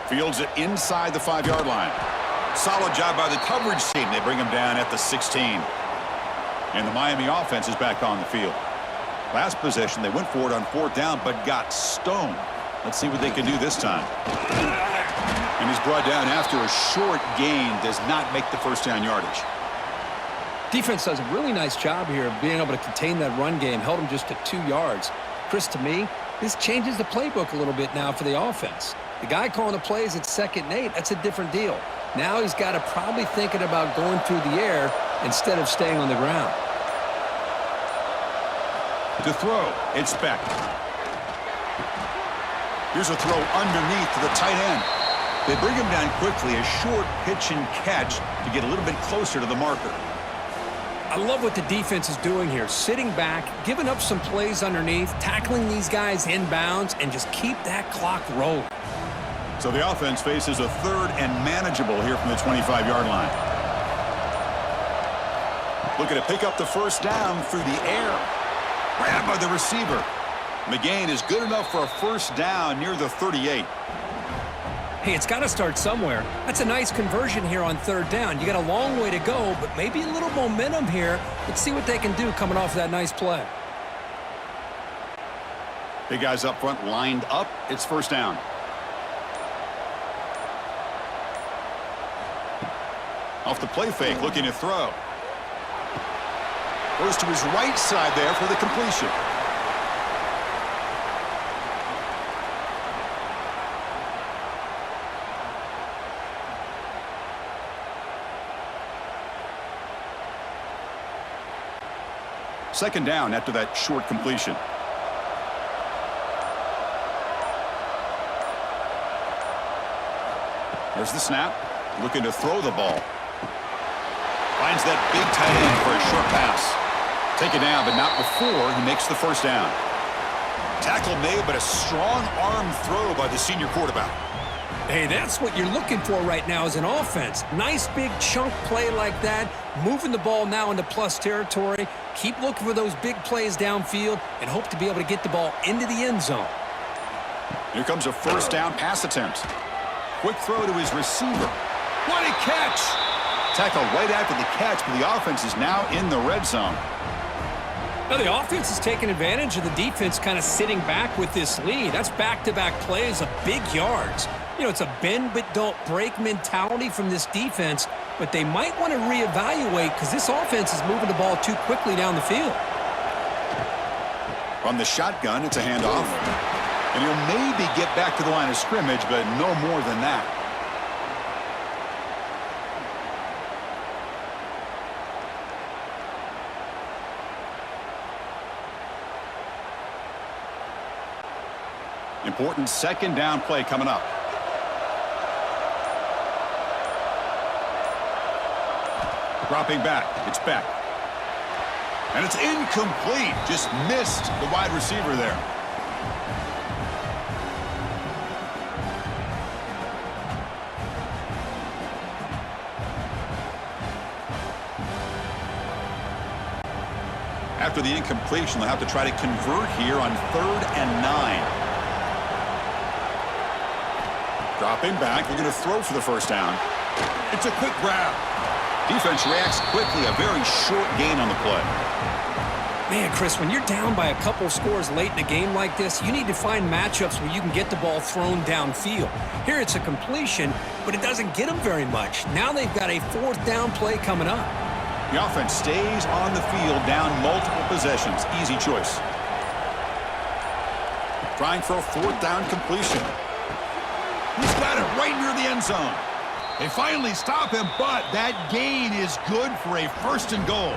Fields it inside the 5-yard line. Solid job by the coverage team. They bring him down at the 16. And the Miami offense is back on the field. Last possession, they went for it on 4th down, but got stoned. Let's see what they can do this time. And he's brought down after a short gain. Does not make the first down yardage. Defense does a really nice job here of being able to contain that run game, held them just to 2 yards. Chris, to me, this changes the playbook a little bit now for the offense. The guy calling the plays at 2nd and 8, that's a different deal. Now he's got to probably thinking about going through the air instead of staying on the ground. To throw, it's Beck. Here's a throw underneath to the tight end. They bring him down quickly, a short pitch and catch to get a little bit closer to the marker. I love what the defense is doing here. Sitting back, giving up some plays underneath, tackling these guys inbounds, and just keep that clock rolling. So the offense faces a 3rd and manageable here from the 25-yard line. Looking to pick up the first down through the air. Grabbed by the receiver. And the gain is good enough for a first down near the 38. Hey, it's got to start somewhere. That's a nice conversion here on 3rd down. You got a long way to go, but maybe a little momentum here. Let's see what they can do coming off that nice play. Big guys up front lined up. It's first down. Off the play fake, looking to throw. Goes to his right side there for the completion. Second down after that short completion. There's the snap. Looking to throw the ball. Finds that big tight end for a short pass. Taken down, but not before he makes the first down. Tackle made, but a strong arm throw by the senior quarterback. Hey, that's what you're looking for right now as an offense. Nice big chunk play like that. Moving the ball now into plus territory. Keep looking for those big plays downfield and hope to be able to get the ball into the end zone. Here comes a first down pass attempt. Quick throw to his receiver. What a catch! Tackle right after the catch, but the offense is now in the red zone. Now the offense is taking advantage of the defense kind of sitting back with this lead. That's back-to-back plays of big yards. You know, it's a bend but don't break mentality from this defense, but they might want to reevaluate because this offense is moving the ball too quickly down the field. From the shotgun, it's a handoff. And he'll maybe get back to the line of scrimmage, but no more than that. Important second down play coming up. Dropping back, it's Beck. And it's incomplete. Just missed the wide receiver there. After the incompletion, they'll have to try to convert here on 3rd and 9. Dropping back, looking to throw for the first down. It's a quick grab. Defense reacts quickly, a very short gain on the play. Man, Chris, when you're down by a couple scores late in a game like this, you need to find matchups where you can get the ball thrown downfield. Here it's a completion, but it doesn't get them very much. Now they've got a 4th down play coming up. The offense stays on the field, down multiple possessions. Easy choice. Trying for a fourth down completion. He's got it right near the end zone. They finally stop him, but that gain is good for a 1st and goal.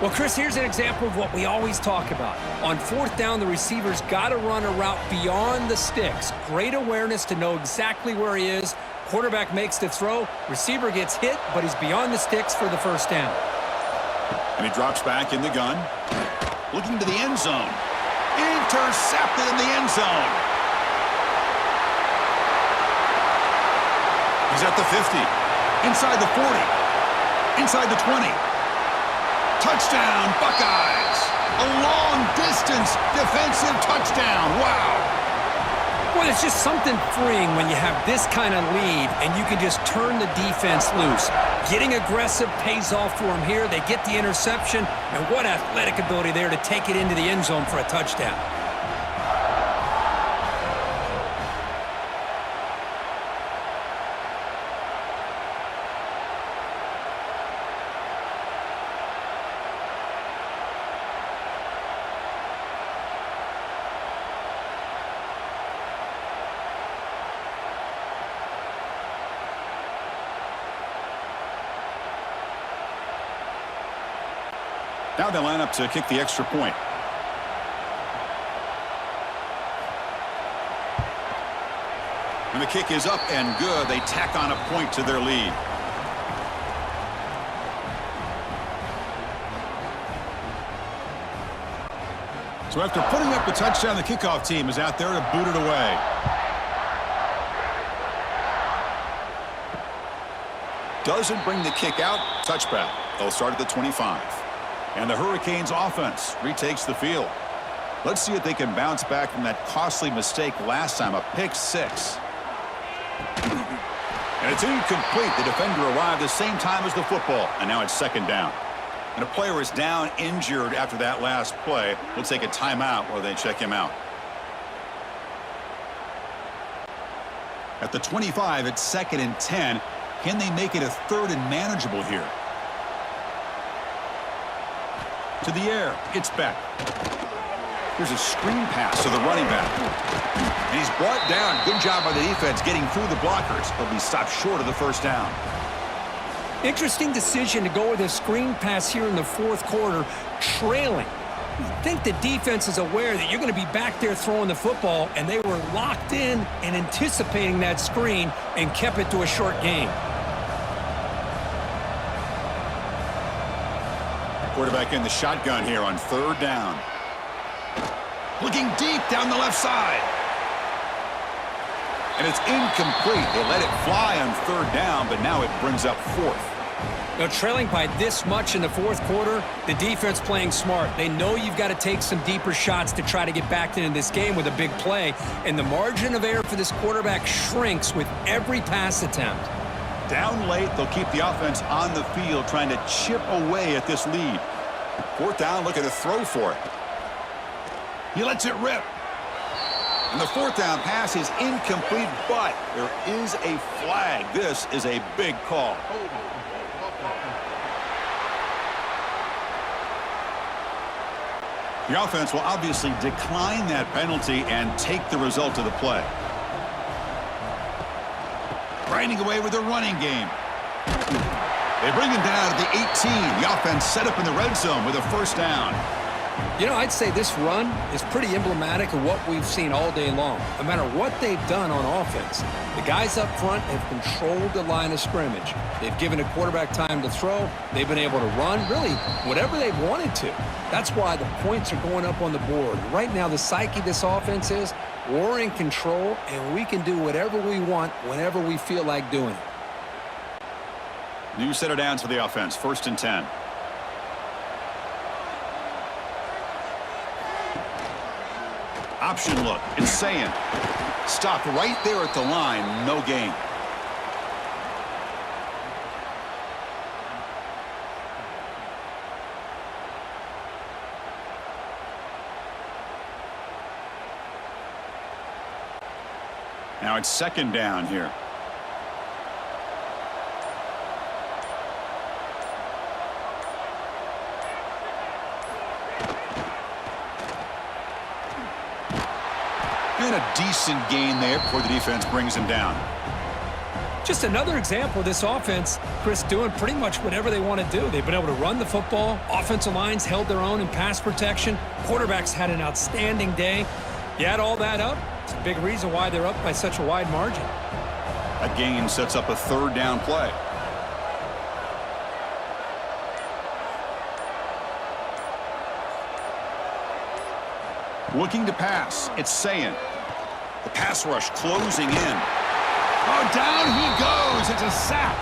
Well, Chris, here's an example of what we always talk about. On 4th down, the receiver's got to run a route beyond the sticks. Great awareness to know exactly where he is. Quarterback makes the throw. Receiver gets hit, but he's beyond the sticks for the 1st down. And he drops back in the gun. Looking to the end zone. Intercepted in the end zone. He's at the 50. Inside the 40. Inside the 20. Touchdown, Buckeyes. A long-distance defensive touchdown. Wow. Well, it's just something freeing when you have this kind of lead and you can just turn the defense loose. Getting aggressive pays off for them here. They get the interception, and what athletic ability there to take it into the end zone for a touchdown. Now they line up to kick the extra point. And the kick is up and good. They tack on a point to their lead. So after putting up the touchdown, the kickoff team is out there to boot it away. Doesn't bring the kick out. Touchback. They'll start at the 25. And the Hurricanes offense retakes the field. Let's see if they can bounce back from that costly mistake last time, a pick 6. And it's incomplete. The defender arrived the same time as the football, and now it's 2nd down. And a player is down injured after that last play. We'll take a timeout while they check him out. At the 25, it's 2nd and 10. Can they make it a 3rd and manageable here? To the air, it's back. Here's a screen pass to the running back. And he's brought down. Good job by the defense getting through the blockers. He'll be stopped short of the 1st down. Interesting decision to go with a screen pass here in the 4th quarter, trailing. I think the defense is aware that you're going to be back there throwing the football, and they were locked in and anticipating that screen and kept it to a short gain. Quarterback in the shotgun here on 3rd down. Looking deep down the left side. And it's incomplete. They let it fly on 3rd down, but now it brings up 4th. Now, trailing by this much in the 4th quarter, the defense playing smart. They know you've got to take some deeper shots to try to get back into this game with a big play. And the margin of error for this quarterback shrinks with every pass attempt. Down late, they'll keep the offense on the field trying to chip away at this lead. 4th down, looking to throw for it. He lets it rip. And the 4th down pass is incomplete, but there is a flag. This is a big call. The offense will obviously decline that penalty and take the result of the play. Grinding away with the running game. They bring him down at the 18. The offense set up in the red zone with a 1st down. You know, I'd say this run is pretty emblematic of what we've seen all day long. No matter what they've done on offense, the guys up front have controlled the line of scrimmage. They've given a quarterback time to throw. They've been able to run, really, whatever they've wanted to. That's why the points are going up on the board. Right now, the psyche of this offense is we're in control, and we can do whatever we want whenever we feel like doing it. New set of downs for the offense. 1st and 10. Option look. It's saying. Stopped right there at the line. No gain. Now it's 2nd down here. And a decent gain there before the defense brings him down. Just another example of this offense, Chris, doing pretty much whatever they want to do. They've been able to run the football. Offensive lines held their own in pass protection. Quarterbacks had an outstanding day. You add all that up, it's a big reason why they're up by such a wide margin. That gain sets up a third down play. Looking to pass. It's Sayin. The pass rush closing in. Oh, down he goes. It's a sack.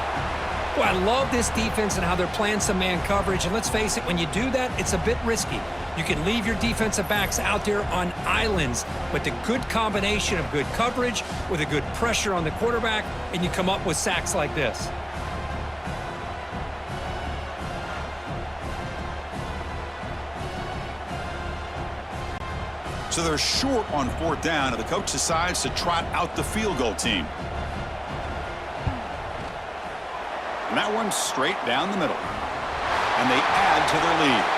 Well, I love this defense and how they're playing some man coverage. And let's face it, when you do that, it's a bit risky. You can leave your defensive backs out there on islands, but the good combination of good coverage with a good pressure on the quarterback, and you come up with sacks like this. So they're short on fourth down, and the coach decides to trot out the field goal team. And that one's straight down the middle. And they add to their lead.